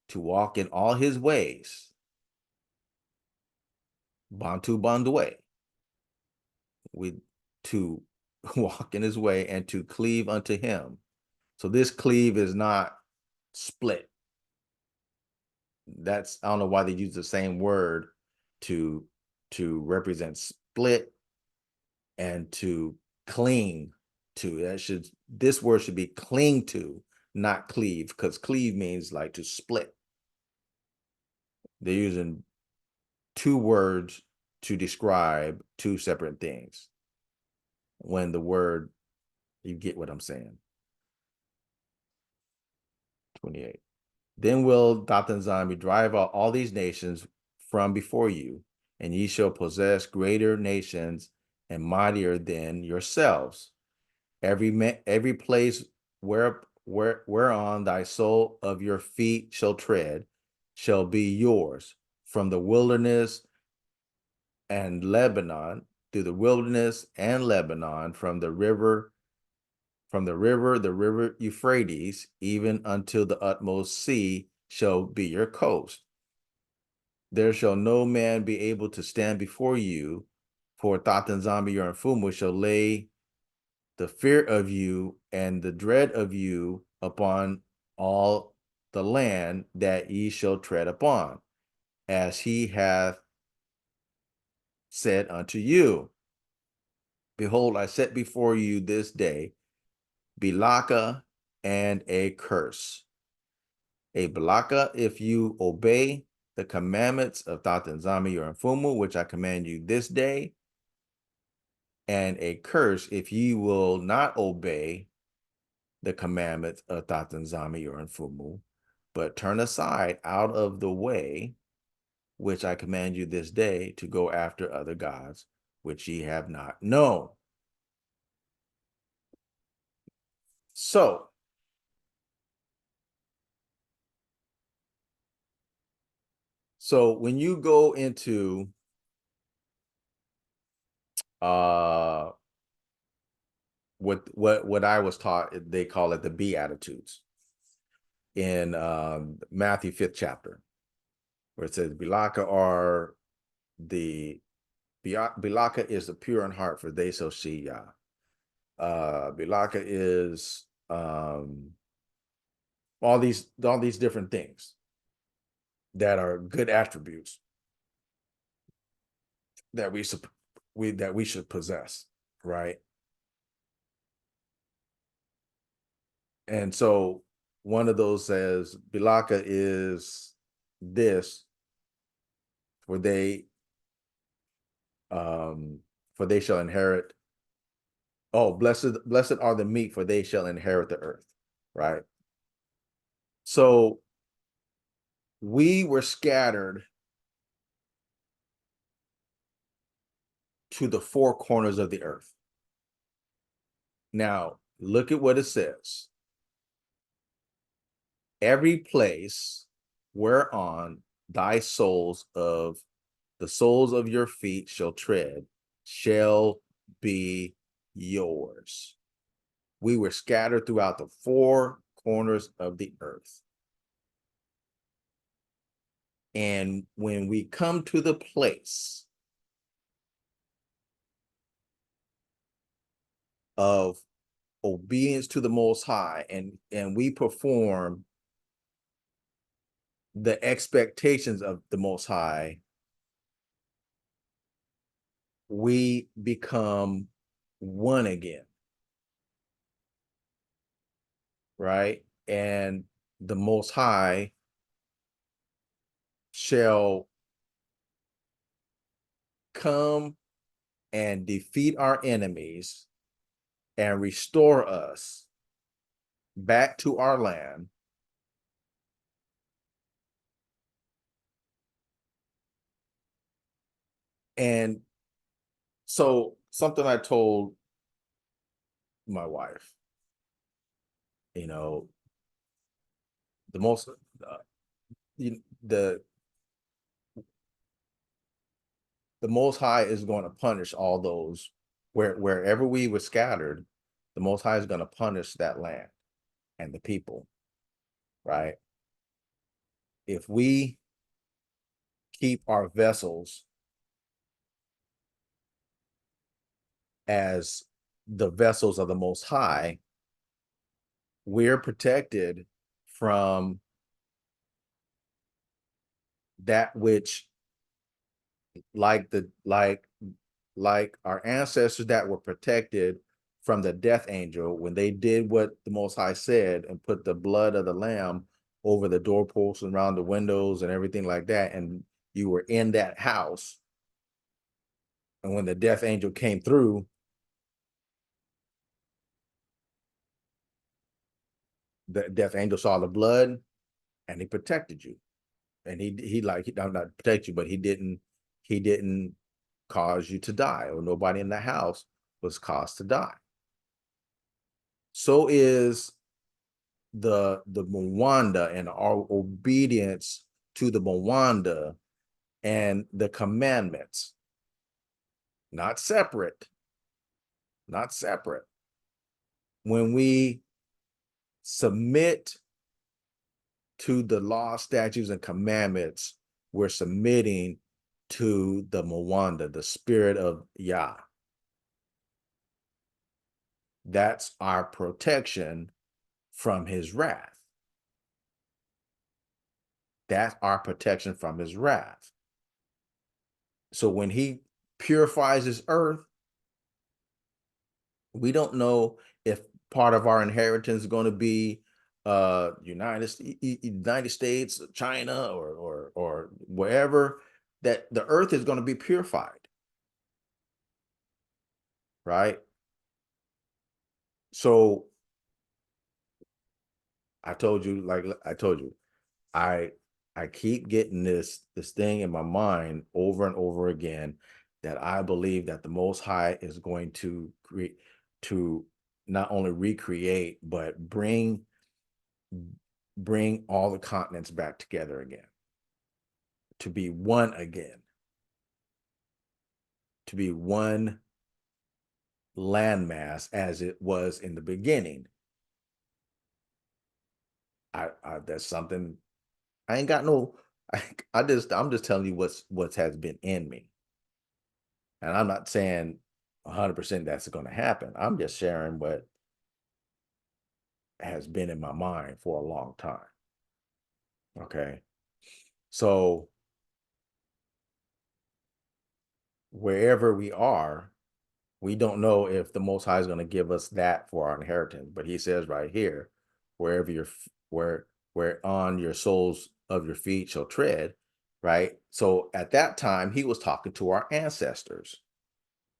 to walk in all his ways, Bantu Bandwe, with to walk in his way and to cleave unto him. So this cleave is not split. That's, I don't know why they use the same word to represent split and to cling to. This word should be cling to, not cleave, because cleave means like to split. They're using two words to describe two separate things, when the word, you get what I'm saying. 28. Then will Datanzami drive out all these nations from before you, and ye shall possess greater nations and mightier than yourselves. Every place whereon thy sole of your feet shall tread shall be yours, from the wilderness and Lebanon, through the wilderness and Lebanon, the river Euphrates, even until the utmost sea shall be your coast. There shall no man be able to stand before you, for Tatanzami your Mfumu shall lay the fear of you and the dread of you upon all the land that ye shall tread upon, as he hath said unto you. Behold, I set before you this day Bilaka and a curse. A Bilaka, if you obey the commandments of Tatanzami your Mfumu, which I command you this day, and a curse if ye will not obey the commandments of Tatanzami your Mfumu, but turn aside out of the way which I command you this day to go after other gods, which ye have not known. So, when you go into what I was taught, they call it the Beatitudes in Matthew 5th chapter, where it says Bilaka are the Bilaka is the pure in heart, for they shall see Yah. Bilaka is all these different things that are good attributes that we should possess, right? And so one of those says Bilaka is this, for they shall inherit. Oh, blessed are the meek, for they shall inherit the earth, right? So we were scattered to the four corners of the earth. Now, look at what it says. Every place whereon the soles of your feet shall tread shall be yours. We were scattered throughout the four corners of the earth. And when we come to the place of obedience to the Most High, and we perform the expectations of the Most High, we become one again, right? And the Most High shall come and defeat our enemies and restore us back to our land. And so something I told my wife You know, the most the the Most High is going to punish all those wherever we were scattered. The Most High is going to punish that land and the people, right? If we keep our vessels as the vessels of the Most High, we're protected from that which, like the like our ancestors that were protected from the death angel when they did what the Most High said and put the blood of the lamb over the doorposts and around the windows and everything like that, and you were in that house, and when the death angel came through, the death angel saw the blood and he protected you. And he like, he not protect you, but he didn't cause you to die, or nobody in the house was caused to die. So is the Mwanda and our obedience to the Mwanda and the commandments, not separate, not separate. When we submit to the law, statutes, and commandments, we're submitting to the Mwanda, the spirit of YAH. That's our protection from his wrath. That's our protection from his wrath. So when he purifies his earth, we don't know if part of our inheritance is going to be United States, China, or wherever, that the earth is going to be purified, right? So I told you, like I told you, I I keep getting this thing in my mind over and over again, that I believe that the Most High is going to create, to not only recreate, but bring all the continents back together again, to be one again, to be one landmass as it was in the beginning. That's something I ain't got no. I'm just telling you what has been in me, and I'm not saying 100% that's going to happen. I'm just sharing what has been in my mind for a long time. Okay, so wherever we are, we don't know if the Most High is going to give us that for our inheritance, but He says right here, wherever where on your soles of your feet shall tread, right? So at that time, He was talking to our ancestors,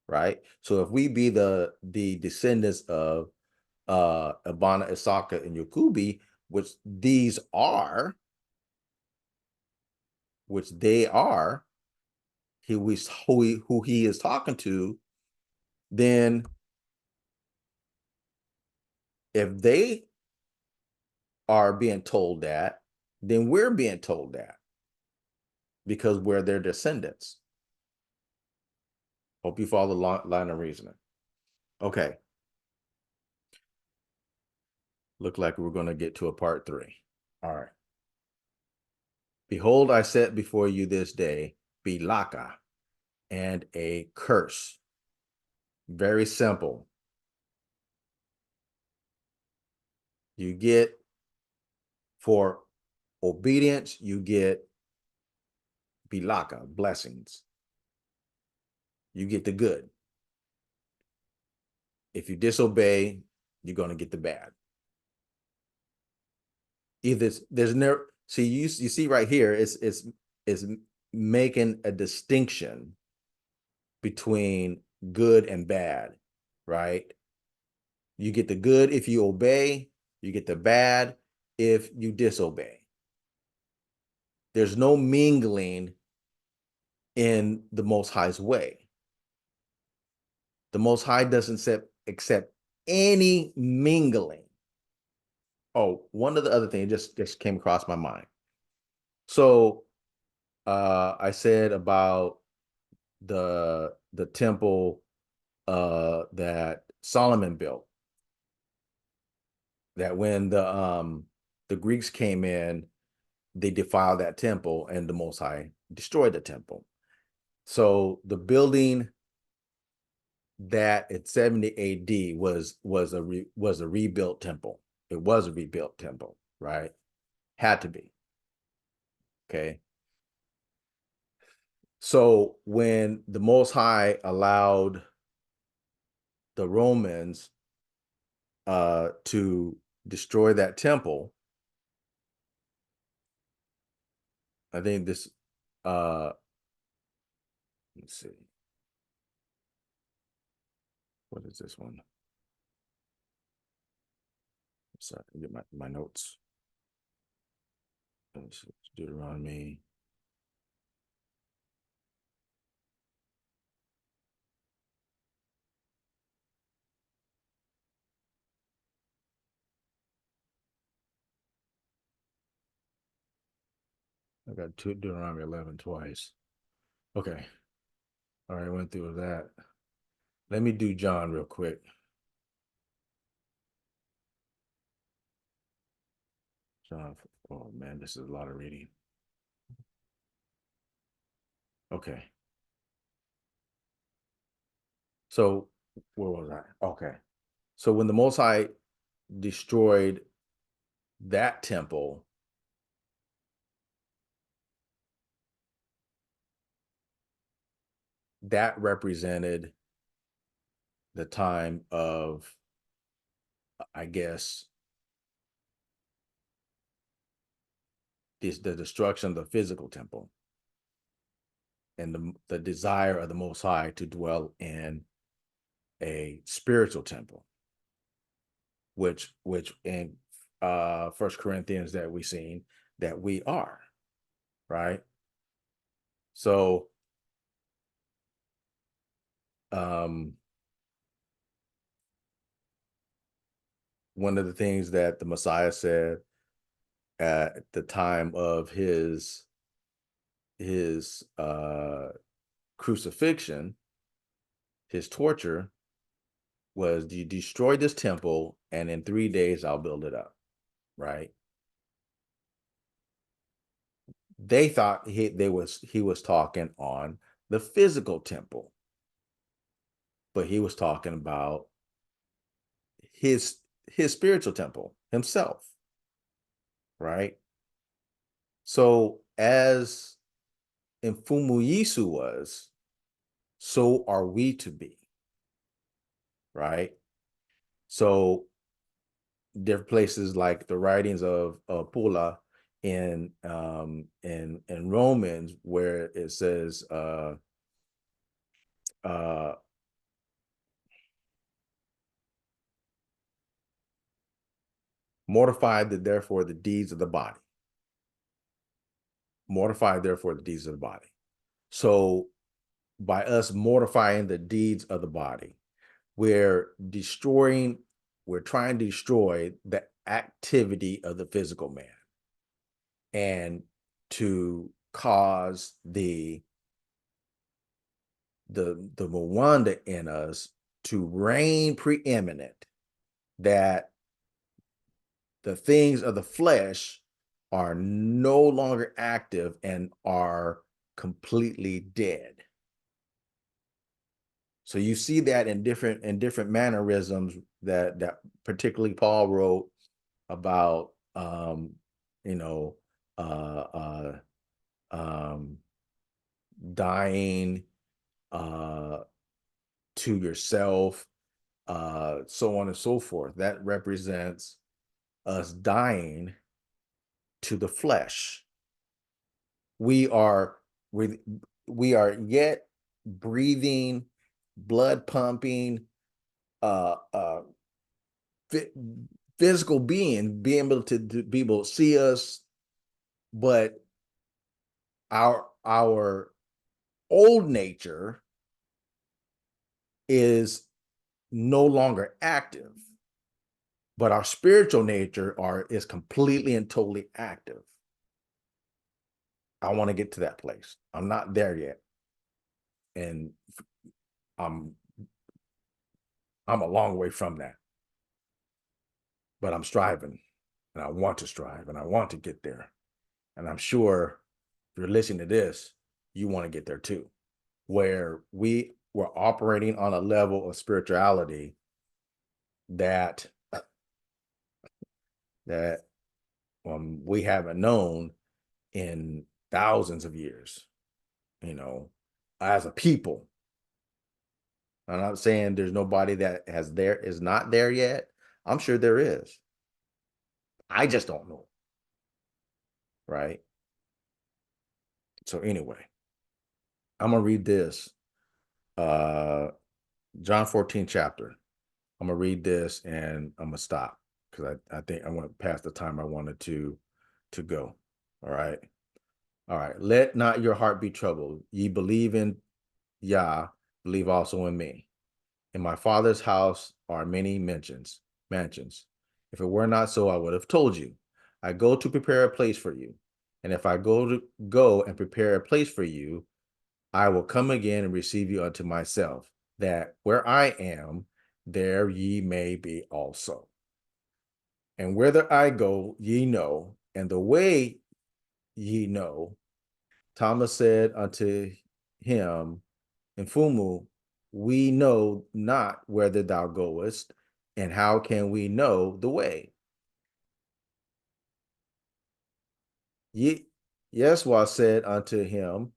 right? So if we be the descendants of Abana, Isaka, and Yakubi, which these are, which they are, who he is talking to, then if they are being told that, then we're being told that because we're their descendants. Hope you follow the line of reasoning. Okay. Look like we're going to get to a part 3. All right. Behold, I set before you this day Bilaka and a curse. Very simple. You get, for obedience, you get Bilaka, blessings. You get the good. If you disobey, you're going to get the bad. Either there's never, see, you see right here, it's making a distinction between good and bad, right? You get the good if you obey, you get the bad if you disobey. There's no mingling in the Most High's way. The Most High doesn't accept any mingling. Oh, one of the other things just came across my mind. So I said about the temple that Solomon built, that when the Greeks came in, they defiled that temple and the Most High destroyed the temple. So the building that at 70 AD was a rebuilt temple. It was a rebuilt temple, right? Had to be. Okay. So when the Most High allowed the Romans to destroy that temple, I think this let's see, what is this one? Sorry, get my notes. Deuteronomy. I got Deuteronomy 11 twice. Okay. All right, I went through that. Let me do John real quick. John, oh man, this is a lot of reading. Okay. So where was I? Okay. So when the Most High destroyed that temple, that represented the time of, I guess, the destruction of the physical temple and the desire of the Most High to dwell in a spiritual temple, which in First Corinthians that we've seen that we are, right? So one of the things that the Messiah said at the time of his crucifixion, his torture, was, you destroy this temple and in 3 days I'll build it up, right? They thought he was talking on the physical temple, but he was talking about his spiritual temple himself, right? So as Mfumu was, so are we to be, right? So different places like the writings of Paula in Romans, where it says uh mortify therefore the deeds of the body. Mortify therefore the deeds of the body. So by us mortifying the deeds of the body, we're trying to destroy the activity of the physical man and to cause the Mwanda in us to reign preeminent, that the things of the flesh are no longer active and are completely dead. So you see that in different mannerisms that particularly Paul wrote about, you know, uh, um, dying to yourself, so on and so forth. That represents us dying to the flesh. We are we are yet breathing, blood pumping, uh, uh, physical being, being able to be able to see us, but our old nature is no longer active. but our spiritual nature is completely and totally active. I want to get to that place. I'm not there yet. And I'm I'm a long way from that. But I'm striving, and I want to strive, and I want to get there. And I'm sure if you're listening to this, you want to get there too, where we were operating on a level of spirituality that that we haven't known in thousands of years, as a people. I'm not saying there's nobody that is not there yet. I'm sure there is. I just don't know. Right. So anyway, I'm gonna read this. John 14 chapter. I'm gonna read this and I'm gonna stop because I think I want to pass the time I wanted to go. All right. All right. Let not your heart be troubled. Ye believe in YAH, believe also in me. In my Father's house are many mansions. If it were not so, I would have told you. I go to prepare a place for you. And if I go and prepare a place for you, I will come again and receive you unto myself, that where I am, there ye may be also. And whither I go, ye know, and the way ye know. Thomas said unto him, Infumu, we know not whither thou goest, and how can we know the way? Yeshua said unto him,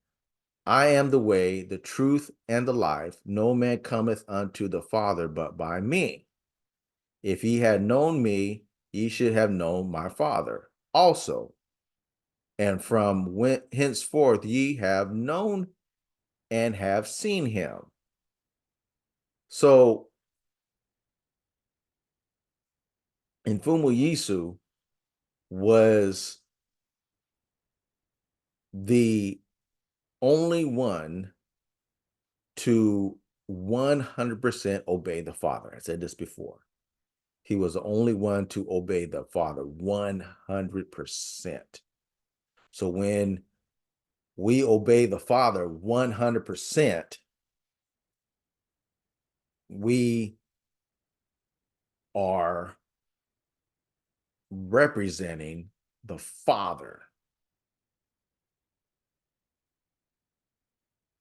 I am the way, the truth, and the life. No man cometh unto the Father but by me. If ye had known me, ye should have known my Father also. And from henceforth ye have known and have seen him. So, Infumu Yisu was the only one to 100% obey the Father. I said this before. He was the only one to obey the Father 100%. So when we obey the Father 100%, we are representing the Father.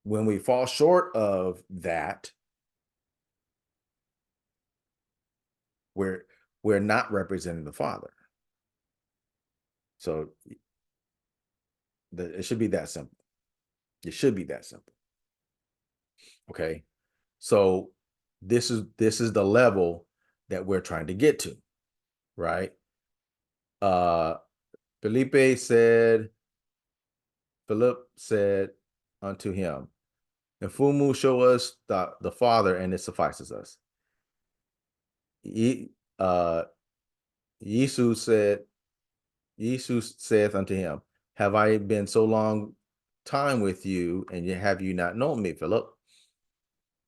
When we fall short of that, we're not representing the Father. So it should be that simple. It should be that simple. Okay. So this is the level that we're trying to get to, right? Uh Philip said unto him, Infumu, show us the Father, and it suffices us. Uh Jesus saith unto him, have I been so long time with you, and yet have you not known me, Philip?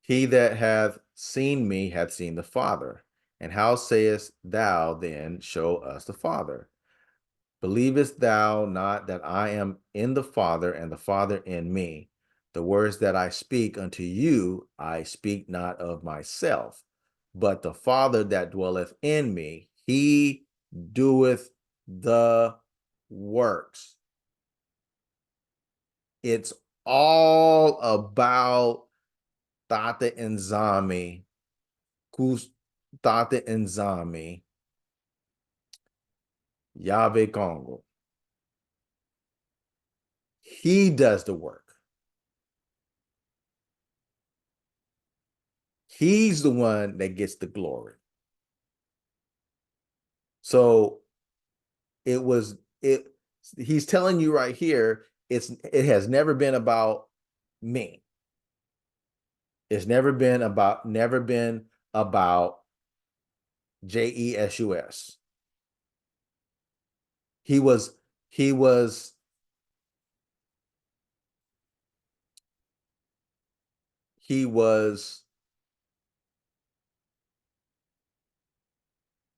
He that hath seen me hath seen the Father. And how sayest thou then, show us the Father? Believest thou not that I am in the Father, and the Father in me? The words that I speak unto you, I speak not of myself, but the Father that dwelleth in me, he doeth the works. It's all about Tate Nzami, Tate Nzami, Yahweh Congo. He does the work. He's the one that gets the glory. So he's telling you right here, it has never been about me. It's never been about Jesus. He was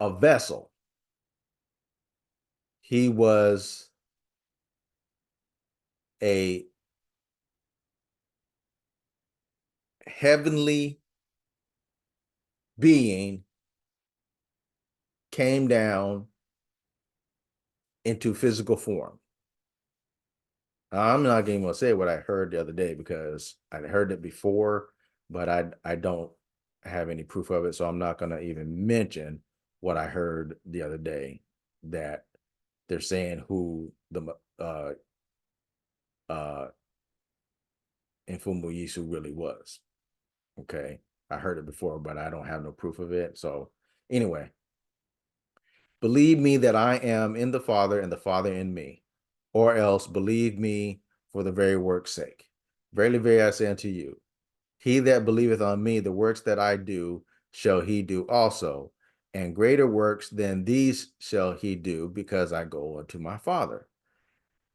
a vessel. He was a heavenly being, came down into physical form. I'm not even gonna say what I heard the other day because I heard it before, but I don't have any proof of it, so I'm not gonna even mention what I heard the other day, that they're saying who the uh Infumu Yisu really was. Okay. I heard it before, but I don't have no proof of it. So anyway, believe me that I am in the Father and the Father in me, or else believe me for the very work's sake. Verily, verily, I say unto you, he that believeth on me, the works that I do, shall he do also, and greater works than these shall he do, because I go unto my Father.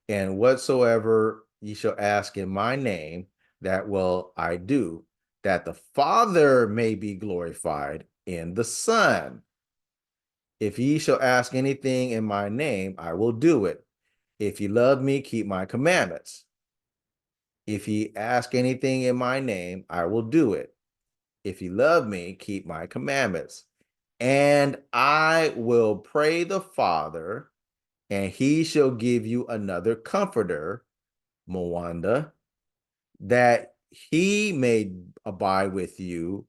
And whatsoever ye shall ask in my name, that will I do, that the Father may be glorified in the Son. If ye shall ask anything in my name, I will do it. If ye love me, keep my commandments. If ye ask anything in my name, I will do it. If ye love me, keep my commandments. And I will pray the Father, and he shall give you another comforter, Mwanda, that he may abide with you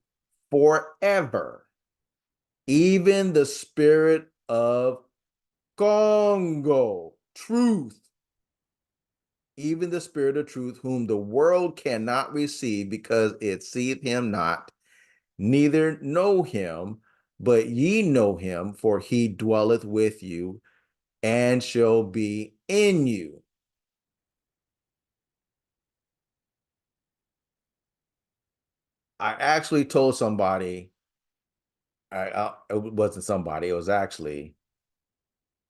forever, even the spirit of Congo, truth, even the spirit of truth, whom the world cannot receive because it seeth him not, neither know him, but ye know him, for he dwelleth with you and shall be in you. I actually told somebody, it wasn't somebody, it was actually,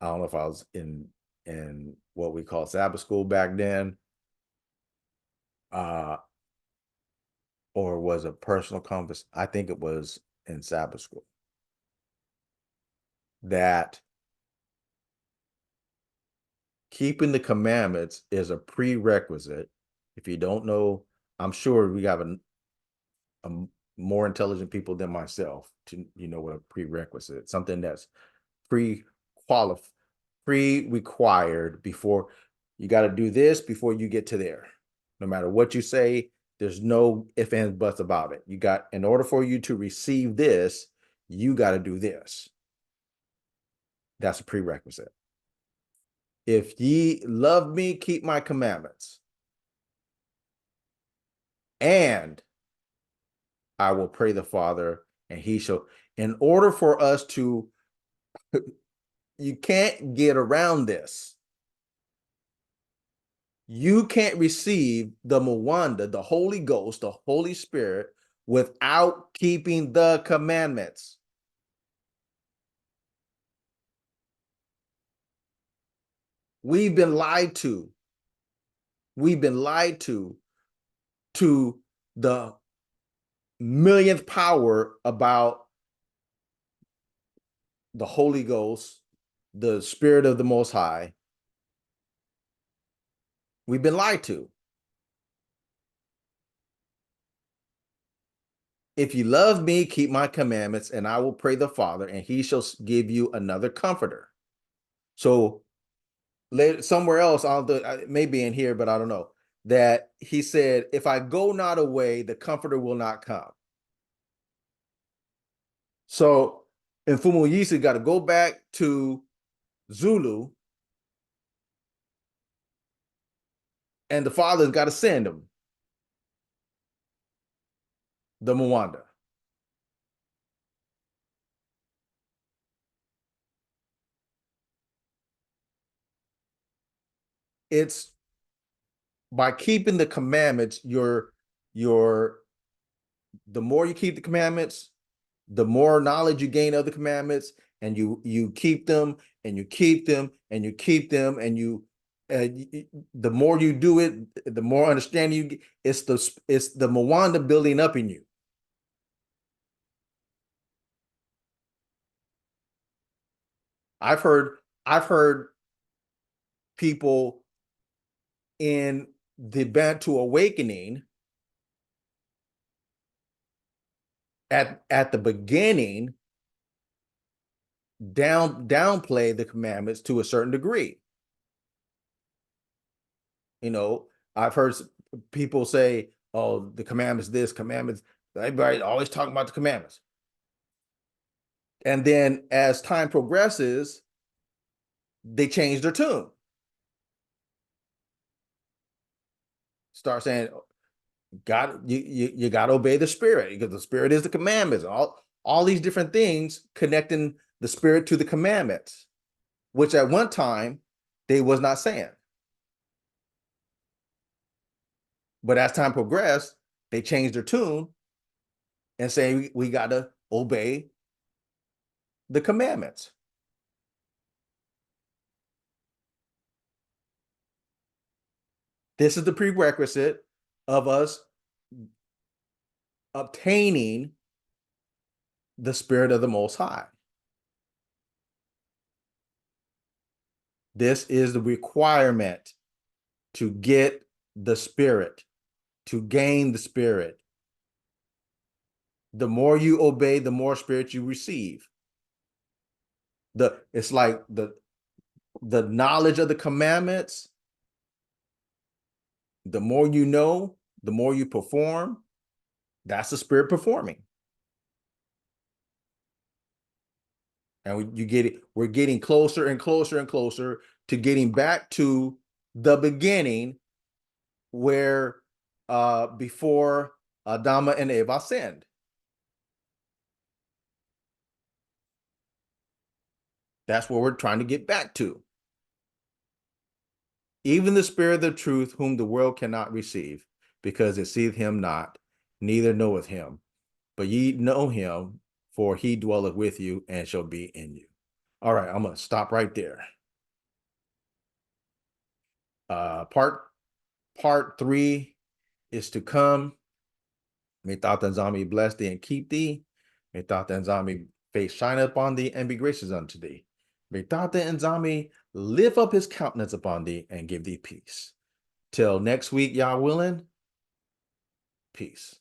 I don't know if I was in what we call Sabbath school back then, uh, or was a personal conversation. I think it was in Sabbath school, that keeping the commandments is a prerequisite. If you don't know, I'm sure we have a more intelligent people than myself to what a prerequisite, something that's pre-qualified, pre-required before you got to do this before you get to there. No matter what you say, there's no ifs and buts about it. You got, in order for you to receive this, you got to do this. That's a prerequisite. If ye love me, keep my commandments, and I will pray the Father, and he shall. In order for us to, you can't get around this. You can't receive the Mwanda, the Holy Ghost, the Holy Spirit, without keeping the commandments. We've been lied to. We've been lied to the millionth power about the Holy Ghost, the Spirit of the Most High. We've been lied to. If you love me, keep my commandments, and I will pray the Father, and he shall give you another comforter. So somewhere else, maybe in here, but I don't know, that he said, if I go not away, the comforter will not come. So Mfumu Yisu got to go back to Zulu, and the father's got to send him the Mwanda. It's by keeping the commandments, the more you keep the commandments, the more knowledge you gain of the commandments, and you keep them and you keep them and you keep them, and the more you do it, the more understanding you get. It's the Mwanda building up in you. I've heard I've heard people in the Bantu awakening at the beginning downplay the commandments to a certain degree. You know, I've heard people say, "Oh, the commandments, this commandments." Everybody always talking about the commandments, and then as time progresses, they change their tune. Start saying, "God, you got to obey the Spirit because the Spirit is the commandments." All these different things connecting the Spirit to the commandments, which at one time they was not saying. But as time progressed, they changed their tune and say we got to obey the commandments. This is the prerequisite of us obtaining the Spirit of the Most High. This is the requirement to get the Spirit, to gain the Spirit. The more you obey, the more Spirit you receive. It's like the knowledge of the commandments. The more you know, the more you perform. That's the Spirit performing. And you get it. We're getting closer and closer and closer to getting back to the beginning where before Adama and Eva sinned. That's what we're trying to get back to. Even the Spirit of truth, whom the world cannot receive, because it seeth him not, neither knoweth him. But ye know him, for he dwelleth with you and shall be in you. All right, I'm going to stop right there. Part 3 is to come. May Thata Nzami bless thee and keep thee. May Thata Nzami face shine upon thee and be gracious unto thee. May Thata Nzami lift up his countenance upon thee and give thee peace. Till next week, Yah willing, peace.